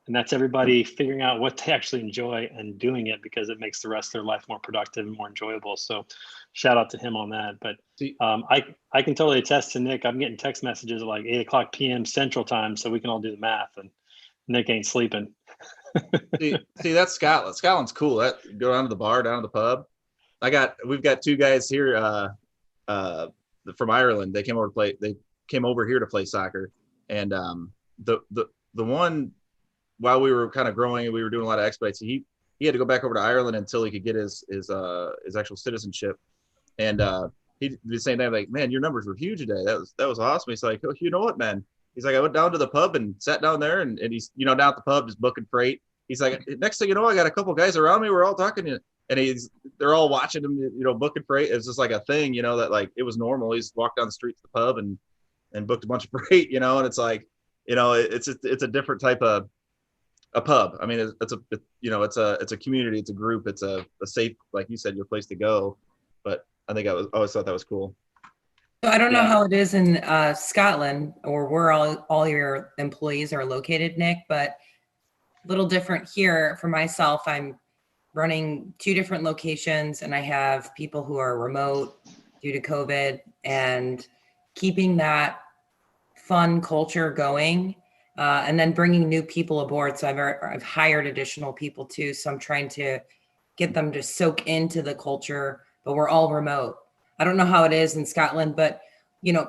And that's everybody figuring out what they actually enjoy and doing it because it makes the rest of their life more productive and more enjoyable. So shout out to him on that. But I can totally attest to Nick. I'm getting text messages at like 8:00 p.m. Central Time, so we can all do the math. And Nick ain't sleeping.
see, that's Scotland. Scotland's cool. Go down to the bar, down to the pub. We've got two guys here from Ireland. They came over here to play soccer. And the one, while we were kind of growing and we were doing a lot of expedites, he had to go back over to Ireland until he could get his actual citizenship. And he was saying that, like, man, your numbers were huge today. That was awesome. He's like, oh, you know what, man? He's like, I went down to the pub and sat down there and he's, down at the pub just booking freight. He's like, next thing you know, I got a couple guys around me. We're all talking and they're all watching him, booking freight. It's just like a thing, that like it was normal. He's walked down the street to the pub and booked a bunch of freight, and it's like, it's a different type of a pub. I mean, it's a community, it's a group, it's a safe, like you said, your place to go. But I think I always thought that was cool.
So I don't know how it is in Scotland or where all your employees are located, Nick, but a little different here for myself. I'm running 2 different locations and I have people who are remote due to COVID and keeping that fun culture going. And then bringing new people aboard. So I've hired additional people too. So I'm trying to get them to soak into the culture, but we're all remote. I don't know how it is in Scotland, but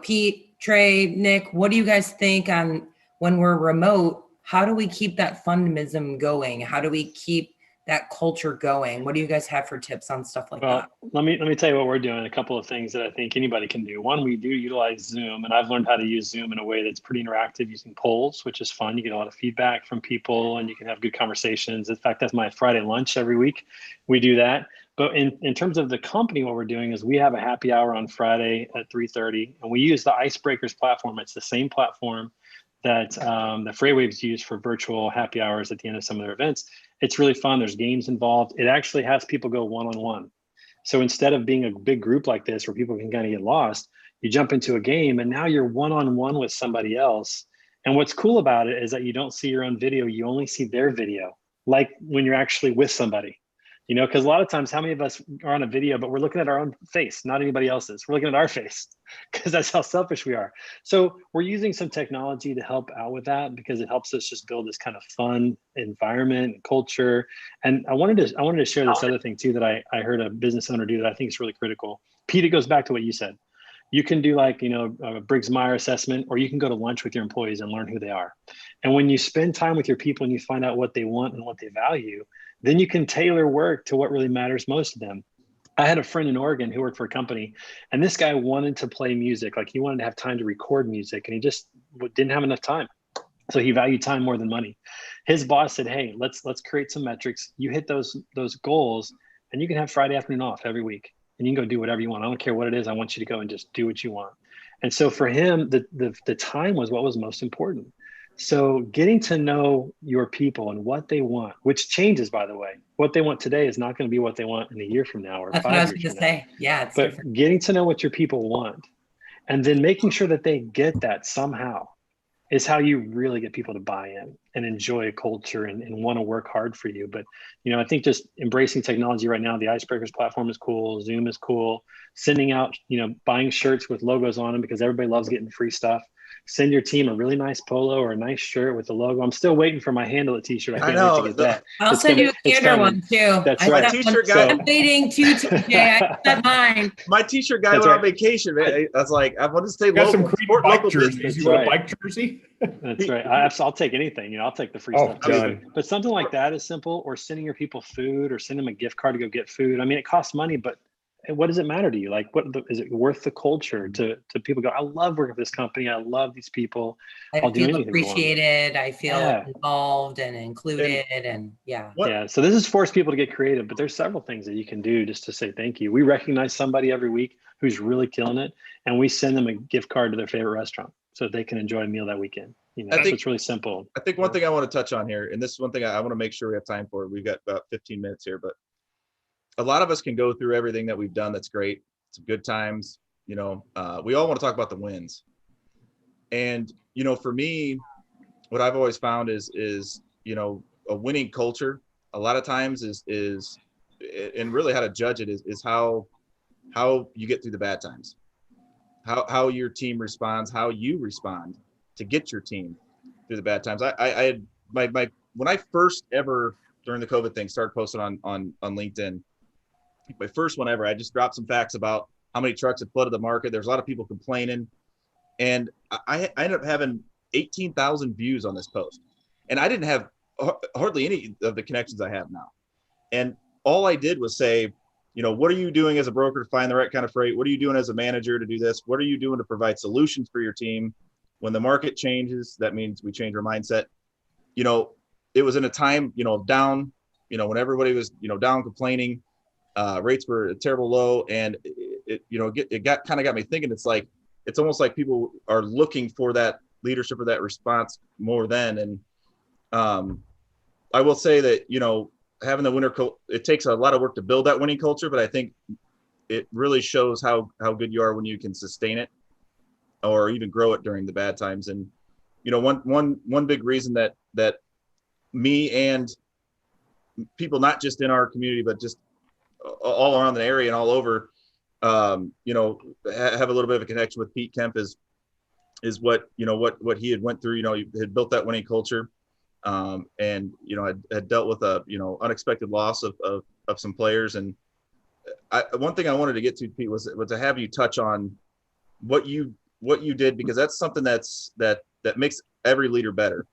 Pete, Trey, Nick, what do you guys think on when we're remote? How do we keep that fundomism going? How do we keep that culture going? What do you guys have for tips on stuff like that?
Let me tell you what we're doing. A couple of things that I think anybody can do. One, we do utilize Zoom, and I've learned how to use Zoom in a way that's pretty interactive using polls, which is fun. You get a lot of feedback from people and you can have good conversations. In fact, that's my Friday lunch every week. We do that. But in terms of the company, what we're doing is we have a happy hour on Friday at 3:30, and we use the Icebreakers platform. It's the same platform that the Freightwaves use for virtual happy hours at the end of some of their events. It's really fun. There's games involved. It actually has people go one-on-one. So instead of being a big group like this where people can kind of get lost, you jump into a game and now you're one-on-one with somebody else. And what's cool about it is that you don't see your own video. You only see their video, like when you're actually with somebody. Because a lot of times, how many of us are on a video, but we're looking at our own face, not anybody else's. We're looking at our face because that's how selfish we are. So we're using some technology to help out with that because it helps us just build this kind of fun environment and culture. And I wanted to share this other thing too that I heard a business owner do that I think is really critical. Pete, it goes back to what you said. You can do like, a Briggs-Meyer assessment, or you can go to lunch with your employees and learn who they are. And when you spend time with your people and you find out what they want and what they value, then you can tailor work to what really matters most to them. I had a friend in Oregon who worked for a company, and this guy wanted to play music. Like he wanted to have time to record music, and he just didn't have enough time. So he valued time more than money. His boss said, hey, let's create some metrics. You hit those goals, and you can have Friday afternoon off every week. And you can go do whatever you want. I don't care what it is. I want you to go and just do what you want. And so for him, the time was what was most important. So getting to know your people and what they want, which changes, by the way, what they want today is not going to be what they want in a year from now or
That's
5
what I was
years
going to
from now.
say. Yeah. It's
But
different.
getting to know what your people want and then making sure that they get that somehow is how you really get people to buy in and enjoy a culture and want to work hard for you. But, I think just embracing technology right now, the Icebreakers platform is cool. Zoom is cool. Sending out, buying shirts with logos on them because everybody loves getting free stuff. Send your team a really nice polo or a nice shirt with the logo. I'm still waiting for my Handle It t-shirt. I can't wait to get that.
I'll send you a Gander one too.
That's
I
right.
My t-shirt guy.
I'm waiting too, TJ. I said mine.
My t-shirt guy went on vacation. Man. I was like, I want to stay
Got
local.
some Creed
Support
bike
local
jerseys.
business.
You want a bike jersey?
That's right. I'll take anything. I'll take the free stuff too.
done.
But something like that is simple, or sending your people food or send them a gift card to go get food. I mean, it costs money, but what does it matter to you? Like, is it worth the culture to people go, I love working for this company. I love these people. I'll
I
do
feel
anything for them.
appreciated. I feel
Yeah.
involved and included, and yeah.
Yeah. So this has forced people to get creative, but there's several things that you can do just to say thank you. We recognize somebody every week who's really killing it, and we send them a gift card to their favorite restaurant so they can enjoy a meal that weekend. You know, so it's really simple.
I think one thing I want to touch on here, and this is one thing I want to make sure we have time for. We've got about 15 minutes here, but a lot of us can go through everything that we've done. That's great. Some good times. You know, we all want to talk about the wins. And, you know, for me, what I've always found is, you know, a winning culture a lot of times is, and really how to judge it is how you get through the bad times, how your team responds, how you respond to get your team through the bad times. I had my when I first ever during the COVID thing started posting on LinkedIn, my first one ever, I just dropped some facts about how many trucks had flooded the market. There's a lot of people complaining, and I ended up having 18,000 views on this post, and I didn't have hardly any of the connections I have now. And all I did was say, you know, what are you doing as a broker to find the right kind of freight? What are you doing as a manager to do this? What are you doing to provide solutions for your team? When the market changes, that means we change our mindset. You know, it was in a time, you know, down, you know, when everybody was, you know, down complaining, rates were a terrible low. And it got me thinking, it's almost like people are looking for that leadership or that response more than. And I will say that, you know, having the winner, it takes a lot of work to build that winning culture, but I think it really shows how good you are when you can sustain it or even grow it during the bad times. And, you know, one big reason that me and people, not just in our community, but just all around the area and all over, you know, have a little bit of a connection with Pete Kempf is what, you know, what he had went through. You know, he had built that winning culture, and, you know, had dealt with a, you know, unexpected loss of some players. And one thing I wanted to get to, Pete, was to have you touch on what you did, because that's something that makes every leader better.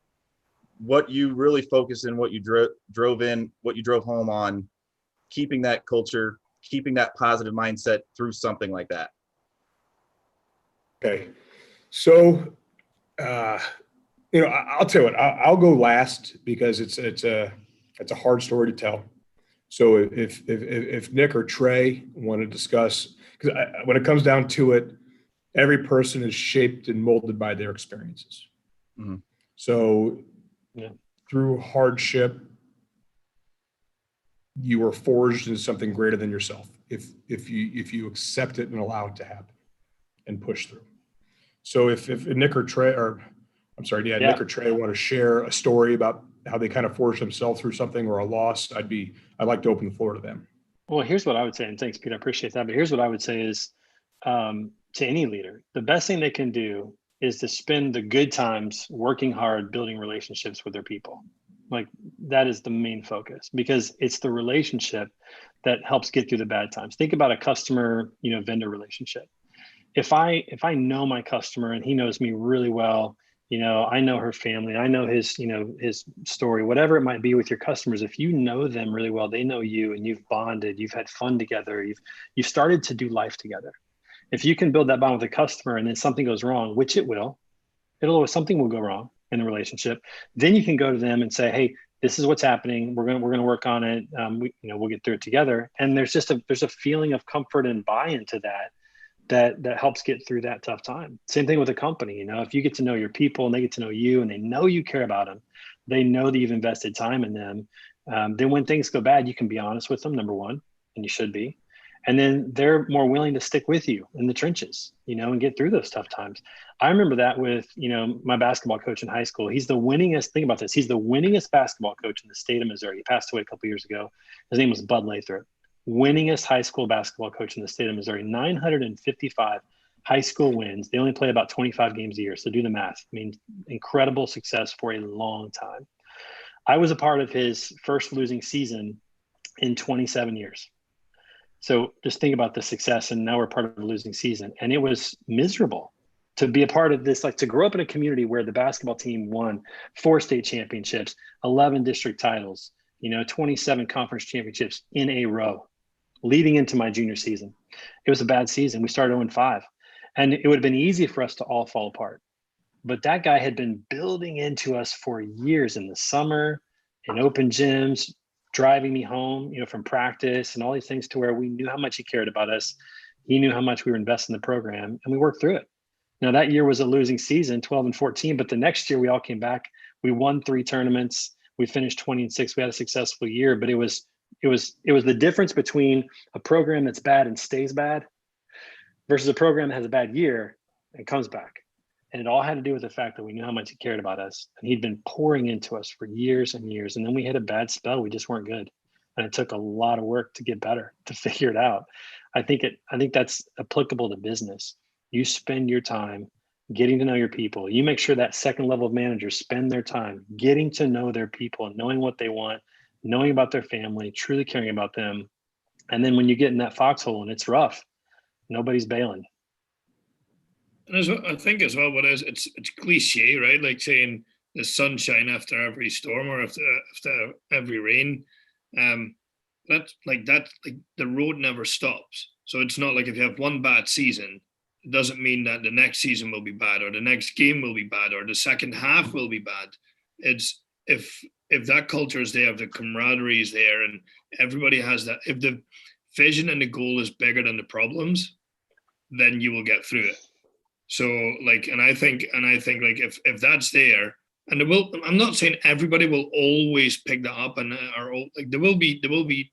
What you really focused in, what you drove home on, keeping that culture, keeping that positive mindset through something like that.
Okay. So, you know, I'll tell you what, I'll go last because it's a hard story to tell. So if Nick or Trey want to discuss, because when it comes down to it, every person is shaped and molded by their experiences.
Mm-hmm.
So through hardship, you are forged into something greater than yourself if you accept it and allow it to happen and push through. So if Nick or Trey, Nick or Trey want to share a story about how they kind of forged themselves through something or a loss, I'd like to open the floor to them.
Well, here's what I would say, and thanks, Pete, I appreciate that. But here's what I would say is, to any leader, the best thing they can do is to spend the good times working hard, building relationships with their people. Like, that is the main focus, because it's the relationship that helps get through the bad times. Think about a customer, you know, vendor relationship. If I know my customer and he knows me really well, you know, I know her family, I know his story, whatever it might be with your customers. If you know them really well, they know you, and you've bonded, you've had fun together, you've started to do life together. If you can build that bond with a customer and then something goes wrong, which something will go wrong in the relationship, then you can go to them and say, hey, this is what's happening. We're gonna work on it. We'll get through it together. And there's a feeling of comfort and buy-in to that helps get through that tough time. Same thing with a company. You know, if you get to know your people and they get to know you and they know you care about them, they know that you've invested time in them. Then when things go bad, you can be honest with them, number one, and you should be. And then they're more willing to stick with you in the trenches, you know, and get through those tough times. I remember that with, you know, my basketball coach in high school. He's the winningest basketball coach in the state of Missouri. He passed away a couple years ago. His name was Bud Lathrop. Winningest high school basketball coach in the state of Missouri, 955 high school wins. They only play about 25 games a year. So do the math. I mean, incredible success for a long time. I was a part of his first losing season in 27 years. So just think about the success, and now we're part of the losing season. And it was miserable to be a part of this, like to grow up in a community where the basketball team won 4 state championships, 11 district titles, you know, 27 conference championships in a row, leading into my junior season. It was a bad season. We started 0-5, and it would have been easy for us to all fall apart. But that guy had been building into us for years in the summer, in open gyms, driving me home, from practice and all these things, to where we knew how much he cared about us. He knew how much we were investing in the program, and we worked through it. Now, that year was a losing season, 12-14, but the next year we all came back. We won 3 tournaments. We finished 20-6. We had a successful year, but it was the difference between a program that's bad and stays bad versus a program that has a bad year and comes back. And it all had to do with the fact that we knew how much he cared about us, and he'd been pouring into us for years and years. And then we hit a bad spell. We just weren't good. And it took a lot of work to get better, to figure it out. I think that's applicable to business. You spend your time getting to know your people. You make sure that second level of managers spend their time getting to know their people and knowing what they want, knowing about their family, truly caring about them. And then when you get in that foxhole and it's rough, nobody's bailing.
And I think as well, it's cliche, right? Like saying the sunshine after every storm or after every rain. That's like the road never stops. So it's not like if you have one bad season, it doesn't mean that the next season will be bad, or the next game will be bad, or the second half will be bad. It's if that culture is there, if the camaraderie is there, and everybody has that, if the vision and the goal is bigger than the problems, then you will get through it. So and I think like if that's there, and I'm not saying everybody will always pick that up, and there will be,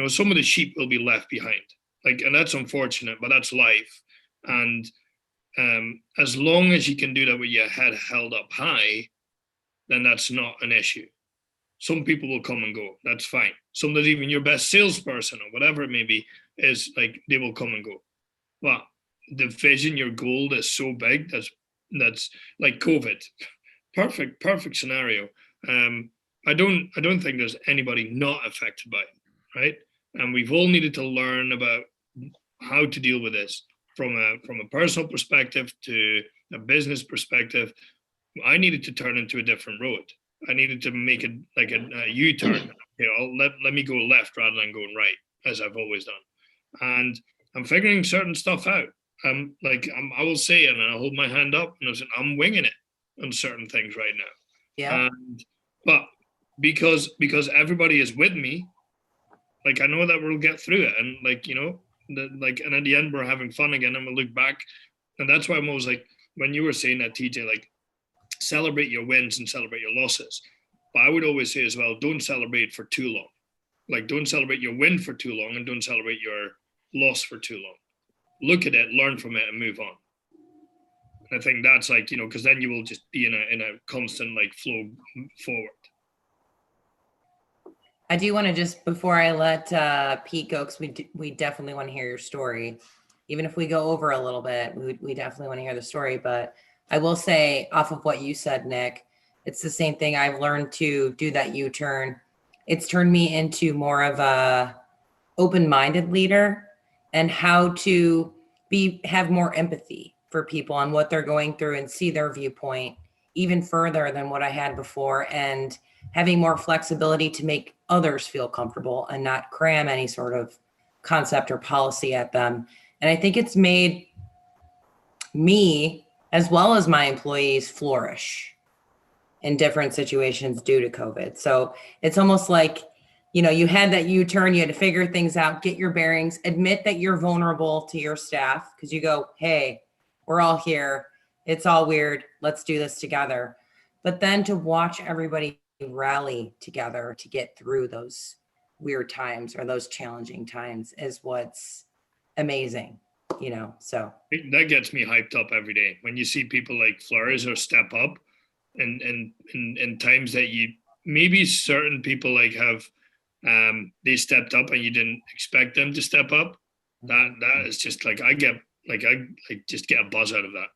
some of the sheep will be left behind, and that's unfortunate, but that's life. And as long as you can do that with your head held up high, then that's not an issue. Some people will come and go. That's fine. Sometimes even your best salesperson or whatever it may be is they will come and go. But the vision, your goal is so big, that's like COVID. Perfect scenario. I don't think there's anybody not affected by it, right? And we've all needed to learn about how to deal with this from a personal perspective to a business perspective. I needed to turn into a different road. I needed to make it like a U-turn. Let me go left rather than going right, as I've always done. And I'm figuring certain stuff out. I will say, and I'll hold my hand up, and I'm winging it on certain things right now.
Yeah.
But because everybody is with me, I know that we'll get through it, and and at the end we're having fun again, and we'll look back, and that's why I'm always when you were saying that, TJ, celebrate your wins and celebrate your losses. But I would always say as well, don't celebrate for too long. Don't celebrate your win for too long, and don't celebrate your loss for too long. Look at it, learn from it, and move on. And I think that's because then you will just be in a constant flow forward.
I do want to just, before I let Pete go, because we definitely want to hear your story. Even if we go over a little bit, we definitely want to hear the story. But I will say, off of what you said, Nick, it's the same thing. I've learned to do that U-turn. It's turned me into more of a open-minded leader, and how to have more empathy for people on what they're going through and see their viewpoint even further than what I had before, and having more flexibility to make others feel comfortable and not cram any sort of concept or policy at them. And I think it's made me, as well as my employees, flourish in different situations due to COVID. So it's almost like, you had that U-turn, you had to figure things out, get your bearings, admit that you're vulnerable to your staff, because you go, hey, we're all here. It's all weird. Let's do this together. But then to watch everybody rally together to get through those weird times or those challenging times is what's amazing, so.
That gets me hyped up every day. When you see people flourish or step up and in times that maybe certain people have, they stepped up and you didn't expect them to step up. That is just I just get a buzz out of that.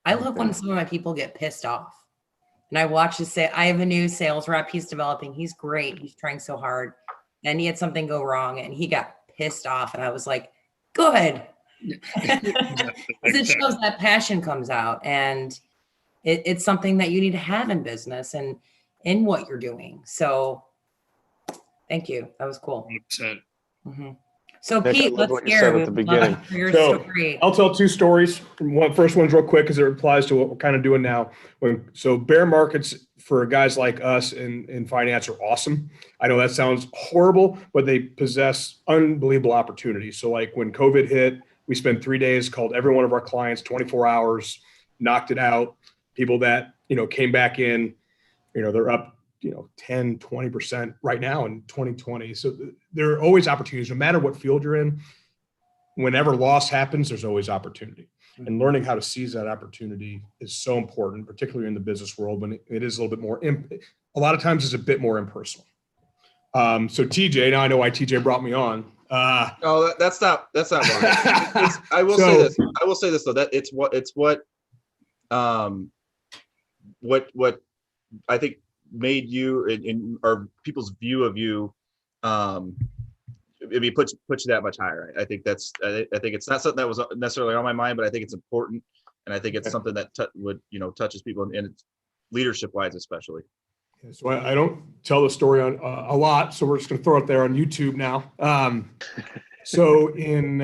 I love when some of my people get pissed off, and I watch I have a new sales rep. He's developing. He's great. He's trying so hard, and he had something go wrong, and he got pissed off. And I was like, good. Because it shows that passion comes out, and it's something that you need to have in business and in what you're doing. So thank you. That was cool.
100%.
Mhm. So
Nick, I
Pete,
love
let's
what you
hear
said
it.
at the
We'd love to
beginning.
hear your
So,
story.
I'll tell two stories. First one's real quick because it applies to what we're kind of doing now. So bear markets for guys like us in finance are awesome. I know that sounds horrible, but they possess unbelievable opportunities. So like when COVID hit, we spent 3 days, called every one of our clients, 24 hours, knocked it out. People that, came back in, they're up 10, 20% right now in 2020. So there are always opportunities, no matter what field you're in. Whenever loss happens, there's always opportunity. And learning how to seize that opportunity is so important, particularly in the business world when it is a little bit more, a lot of times it's a bit more impersonal. So TJ, now I know why TJ brought me on.
No, that's not wrong. I will say this though, that it's what I think made you or people's view of you, maybe puts you that much higher. I think it's not something that was necessarily on my mind, but I think it's important, and I think it's something that touches people and leadership wise, especially.
So I don't tell the story on a lot, so we're just going to throw it there on YouTube now. So in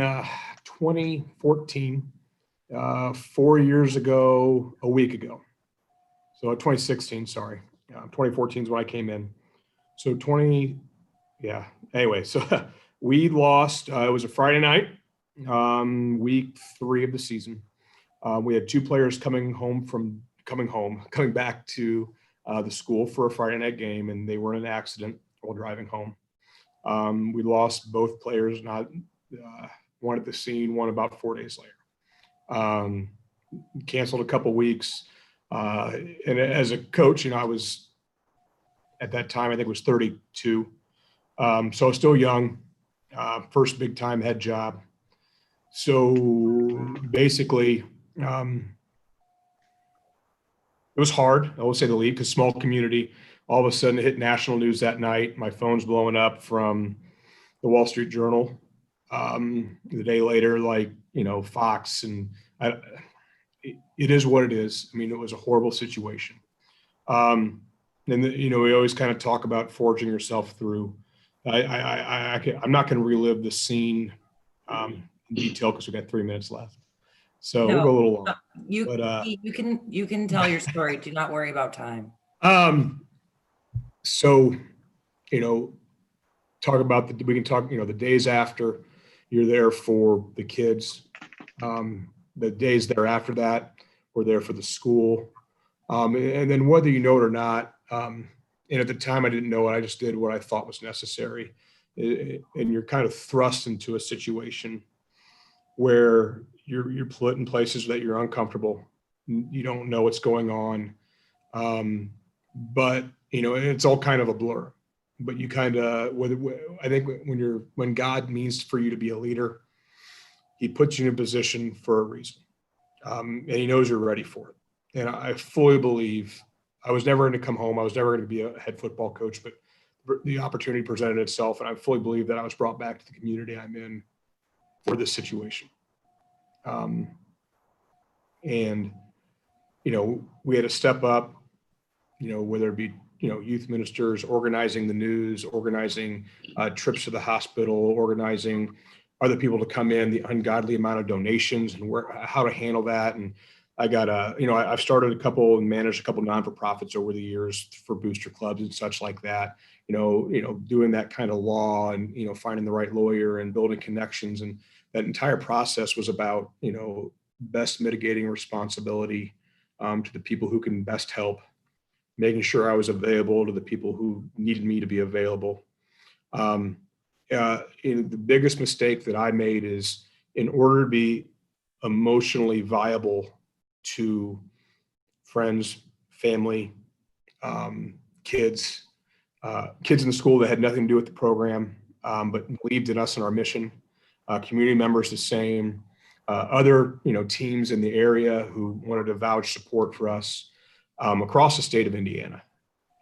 2014, 4 years ago, a week ago. So 2016, sorry. 2014 is when I came in. So anyway, so we lost, it was a Friday night, week 3 of the season. We had 2 players coming back to the school for a Friday night game, and they were in an accident while driving home. We lost both players, one at the scene, one about 4 days later. Canceled a couple weeks. And as a coach, I was at that time, I think it was 32. So I was still young, first big time head job. So basically, it was hard, I will say the least, because small community. All of a sudden it hit national news that night. My phone's blowing up from the Wall Street Journal. The day later, Fox, and it is what it is. I mean, it was a horrible situation. And we always kind of talk about forging yourself through. I'm not going to relive the scene in detail because we've got 3 minutes left. So we'll go a little long.
You can tell your story. Do not worry about time.
So, we can talk, the days after you're there for the kids. The days thereafter that, we're there for the school. And then whether you know it or not, and at the time I didn't know it, I just did what I thought was necessary. And you're kind of thrust into a situation where you're put in places that you're uncomfortable. You don't know what's going on. But, it's all kind of a blur. But you kind of, I think when God means for you to be a leader, He puts you in a position for a reason. And He knows you're ready for it. And I fully believe I was never going to come home. I was never going to be a head football coach, but the opportunity presented itself. And I fully believe that I was brought back to the community I'm in for this situation. And, we had to step up, whether it be, youth ministers, organizing the news, organizing trips to the hospital, organizing other people to come in, the ungodly amount of donations and how to handle that. And I got I've started a couple and managed a couple non-for-profits over the years for booster clubs and such like that, doing that kind of law and, finding the right lawyer and building connections. And that entire process was about, best mitigating responsibility to the people who can best help, making sure I was available to the people who needed me to be available. The biggest mistake that I made is, in order to be emotionally viable to friends, family, kids in the school that had nothing to do with the program, but believed in us and our mission, community members the same, other teams in the area who wanted to vouch support for us across the state of Indiana,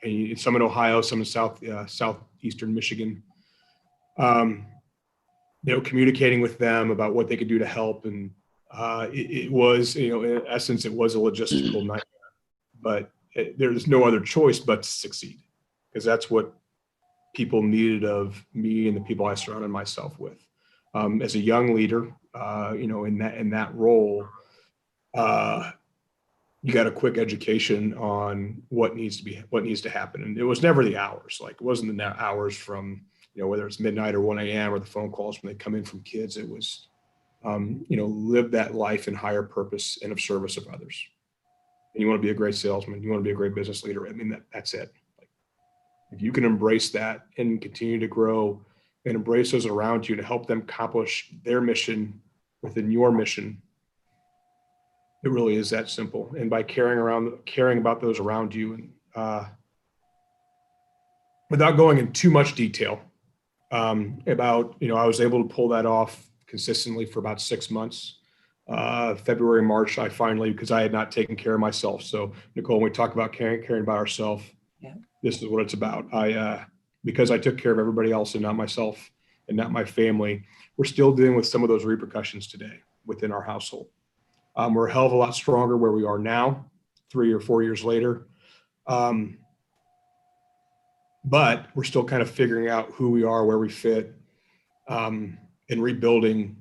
and some in Ohio, some in southeastern Michigan. Communicating with them about what they could do to help. And it was, in essence, it was a logistical nightmare, but there's no other choice but to succeed, because that's what people needed of me and the people I surrounded myself with. As a young leader, in that role, you got a quick education on what needs to happen. And it was never the hours. Like, it wasn't the hours from, whether it's midnight or 1 a.m. or the phone calls when they come in from kids. It was, live that life in higher purpose and of service of others. And you want to be a great salesman. You want to be a great business leader. I mean, that's it. Like, if you can embrace that and continue to grow and embrace those around you to help them accomplish their mission within your mission, it really is that simple. And by caring about those around you, and without going in too much detail about, I was able to pull that off consistently for about 6 months. February, March, I finally, because I had not taken care of myself. So Nicole, when we talk about caring about ourselves, this is what it's about. Because I took care of everybody else and not myself and not my family, we're still dealing with some of those repercussions today within our household. We're a hell of a lot stronger where we are now, 3 or 4 years later. But we're still kind of figuring out who we are, where we fit, and rebuilding.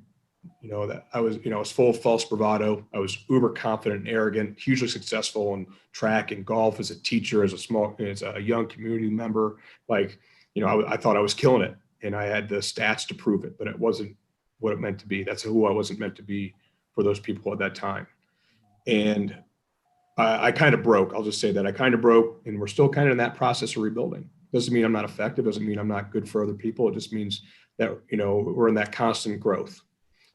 That I was full of false bravado. I was uber confident and arrogant, hugely successful in track and golf, as a teacher, as a young community member. Like, I thought I was killing it, and I had the stats to prove it, but it wasn't what it meant to be. That's who I wasn't meant to be for those people at that time. And I kind of broke. I'll just say that I kind of broke, and we're still kind of in that process of rebuilding. Doesn't mean I'm not effective. Doesn't mean I'm not good for other people. It just means that, we're in that constant growth.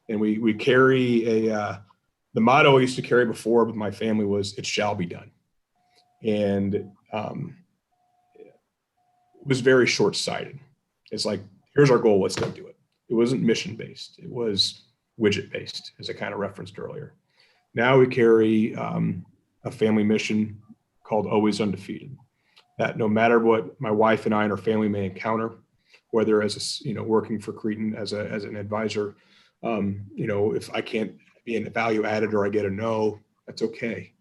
And we carry the motto I used to carry before with my family was, "It shall be done." And it was very short-sighted. It's like, here's our goal, let's go do it. It wasn't mission-based. It was widget-based, as I kind of referenced earlier. Now we carry a family mission called Always Undefeated. That no matter what my wife and I and our family may encounter, whether as working for Credent as an advisor, if I can't be a value added or I get a no, that's okay.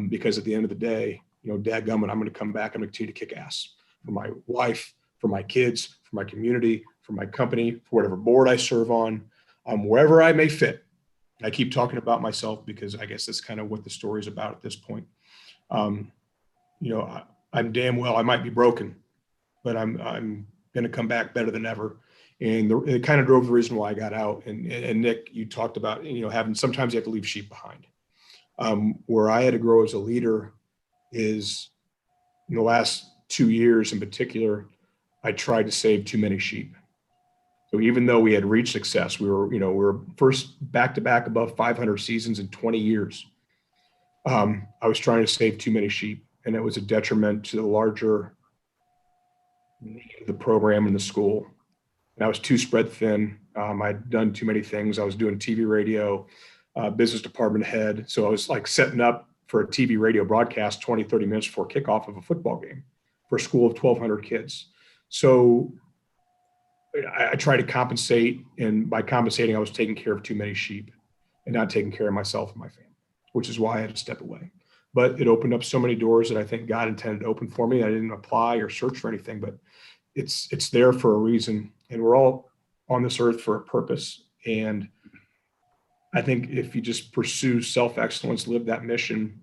Because at the end of the day, dadgummit, I'm going to come back. I'm going to continue to kick ass for my wife, for my kids, for my community, for my company, for whatever board I serve on, wherever I may fit. I keep talking about myself because I guess that's kind of what the story is about at this point. I'm damn well, I might be broken, but I'm going to come back better than ever. And it kind of drove the reason why I got out. And Nick, you talked about, sometimes you have to leave sheep behind. Where I had to grow as a leader is in the last 2 years in particular, I tried to save too many sheep. So even though we had reached success, we were first back-to-back above 500 seasons in 20 years. I was trying to save too many sheep, and it was a detriment to the larger need of the program and the school. And I was too spread thin. I'd done too many things. I was doing TV, radio, business department head. So I was like setting up for a TV, radio broadcast 20, 30 minutes before kickoff of a football game for a school of 1,200 kids. So I tried to compensate. And by compensating, I was taking care of too many sheep and not taking care of myself and my family, which is why I had to step away. But it opened up so many doors that I think God intended to open for me. I didn't apply or search for anything, but it's there for a reason. And we're all on this earth for a purpose. And I think if you just pursue self-excellence, live that mission,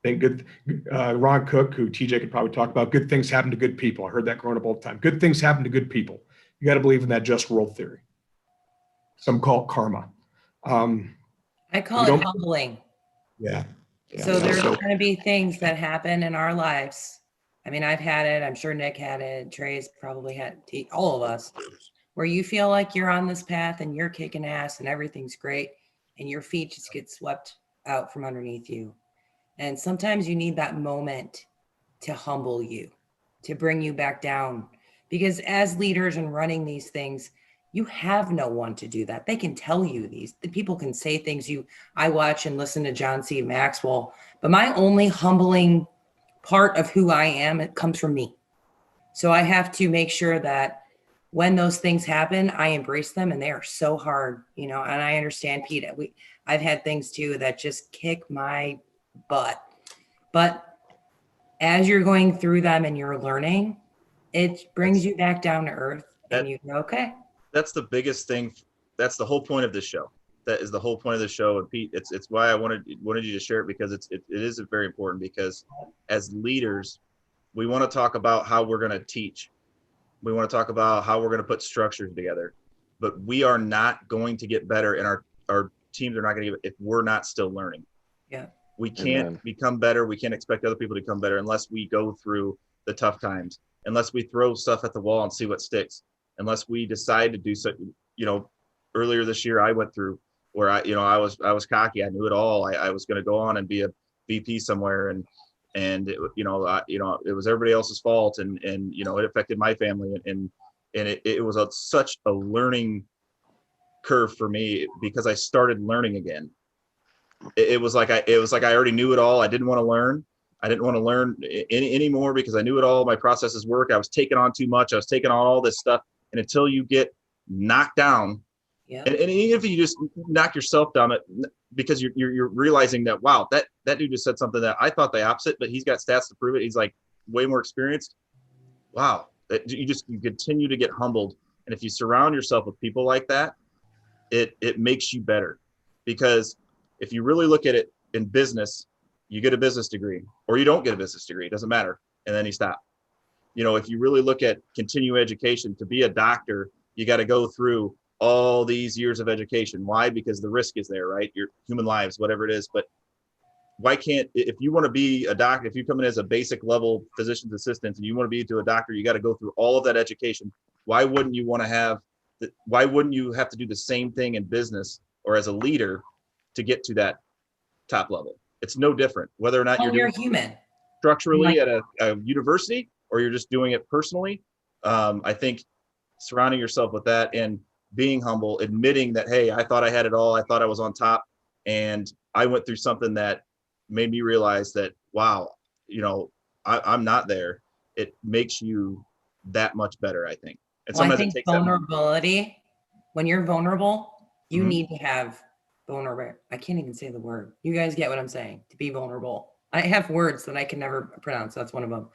I think Ron Cook, who TJ could probably talk about, good things happen to good people. I heard that growing up all the time. Good things happen to good people. You got to believe in that just world theory. Some call it karma.
I call it humbling.
Yeah.
So there's going to be things that happen in our lives. I mean, I've had it. I'm sure Nick had it. Trey's probably had it. All of us, where you feel like you're on this path and you're kicking ass and everything's great, and your feet just get swept out from underneath you. And sometimes you need that moment to humble you, to bring you back down. Because as leaders and running these things, you have no one to do that. They can tell you the people can say things. I watch and listen to John C. Maxwell, but my only humbling part of who I am, it comes from me. So I have to make sure that when those things happen, I embrace them, and they are so hard, and I understand, Pete, I've had things too that just kick my butt. But as you're going through them and you're learning, it brings you back down to earth and you go, okay.
That's the biggest thing. That's the whole point of this show. That is the whole point of the show. And Pete, it's why I wanted you to share it, because it is very important, because as leaders, we want to talk about how we're going to teach. We want to talk about how we're going to put structures together, but we are not going to get better, and our teams are not going to get, if we're not still learning.
Yeah.
We can't become better. We can't expect other people to become better unless we go through the tough times, unless we throw stuff at the wall and see what sticks, unless we decide to do so. Earlier this year, I went through where I was cocky. I knew it all. I was going to go on and be a VP somewhere, and it was everybody else's fault, and it affected my family, and it was such a learning curve for me, because I started learning again. It was like I already knew it all. I didn't want to learn. I didn't want to learn anymore, because I knew it all. My processes work. I was taking on too much. I was taking on all this stuff, and until you get knocked down.
Yeah.
And even if you just knock yourself down, because you're realizing that, wow, that dude just said something that I thought the opposite, but he's got stats to prove it. He's like way more experienced. Wow. You continue to get humbled. And if you surround yourself with people like that, it makes you better. Because if you really look at it in business, you get a business degree or you don't get a business degree. It doesn't matter. And then you stop. If you really look at continuing education, to be a doctor, you got to go through all these years of education. Why? Because the risk is there, right? Your human lives, whatever it is. But why can't, if you want to be a doctor, if you come in as a basic level physician's assistant and you want to be to a doctor, you got to go through all of that education. Why wouldn't you have to do the same thing in business or as a leader to get to that top level? It's no different, whether or not
you're human
structurally at a university or you're just doing it personally. I think surrounding yourself with that and being humble, admitting that, hey, I thought I had it all. I thought I was on top, and I went through something that made me realize that, wow, I'm not there. It makes you that much better, I think. And sometimes it takes
vulnerability. When you're vulnerable, you
Mhm.
need to have vulnerable. I can't even say the word. You guys get what I'm saying. To be vulnerable. I have words that I can never pronounce. That's one of them.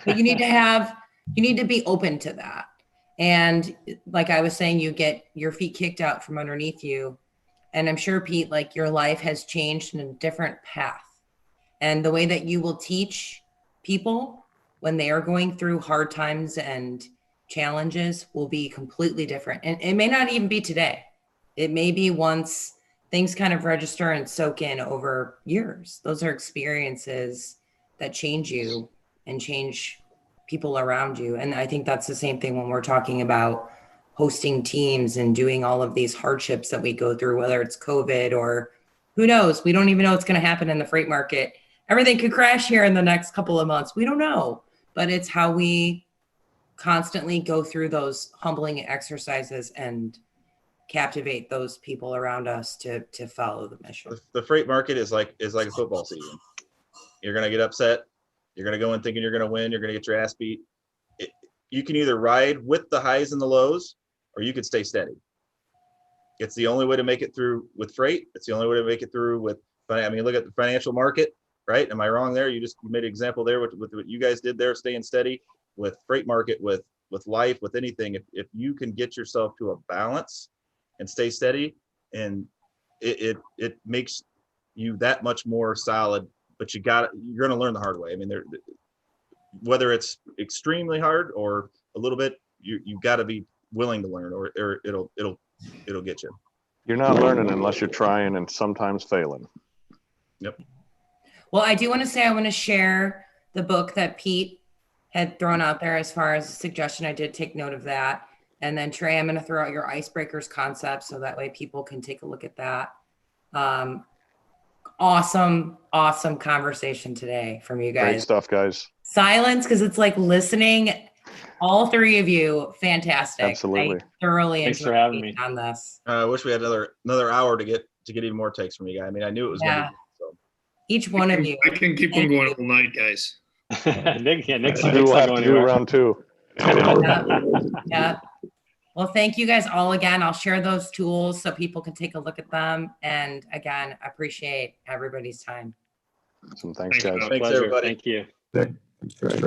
But you need to be open to that. And like I was saying, you get your feet kicked out from underneath you. And I'm sure, Pete, like your life has changed in a different path. And the way that you will teach people when they are going through hard times and challenges will be completely different. And it may not even be today. It may be once things kind of register and soak in over years. Those are experiences that change you and change people around you. And I think that's the same thing when we're talking about hosting teams and doing all of these hardships that we go through, whether it's COVID or who knows, we don't even know what's going to happen in the freight market. Everything could crash here in the next couple of months. We don't know, but it's how we constantly go through those humbling exercises and captivate those people around us to follow the mission.
The freight market is like a football season. You're going to get upset. You're going to go in thinking you're going to win. You're going to get your ass beat. You can either ride with the highs and the lows, or you could stay steady. It's the only way to make it through with freight. It's the only way to make it through with, look at the financial market, right? Am I wrong there? You just made an example there with what you guys did there, staying steady with freight market, with life, with anything. If you can get yourself to a balance and stay steady, and it makes you that much more solid. But you're going to learn the hard way. Whether it's extremely hard or a little bit, you got to be willing to learn, or it'll get you.
You're not learning unless you're trying and sometimes failing.
Yep.
Well, I do want to say I want to share the book that Pete had thrown out there as far as a suggestion. I did take note of that. And then Trey, I'm going to throw out your icebreakers concept so that way people can take a look at that. Awesome conversation today from you guys.
Great stuff, guys.
Silence, because it's like listening. All three of you, fantastic.
Absolutely.
I thoroughly
Thanks
enjoyed
for having
being
me
on this.
I wish we had another hour to get even more takes from you guys. I knew it was going to be. So.
Each one of you.
I can keep on going all night, guys.
Nick's
We'll have to do round two.
Yeah. Well, thank you guys all again. I'll share those tools so people can take a look at them. And again, appreciate everybody's time.
Thanks, guys.
Thanks, everybody.
Thank you.
Thanks, Trey.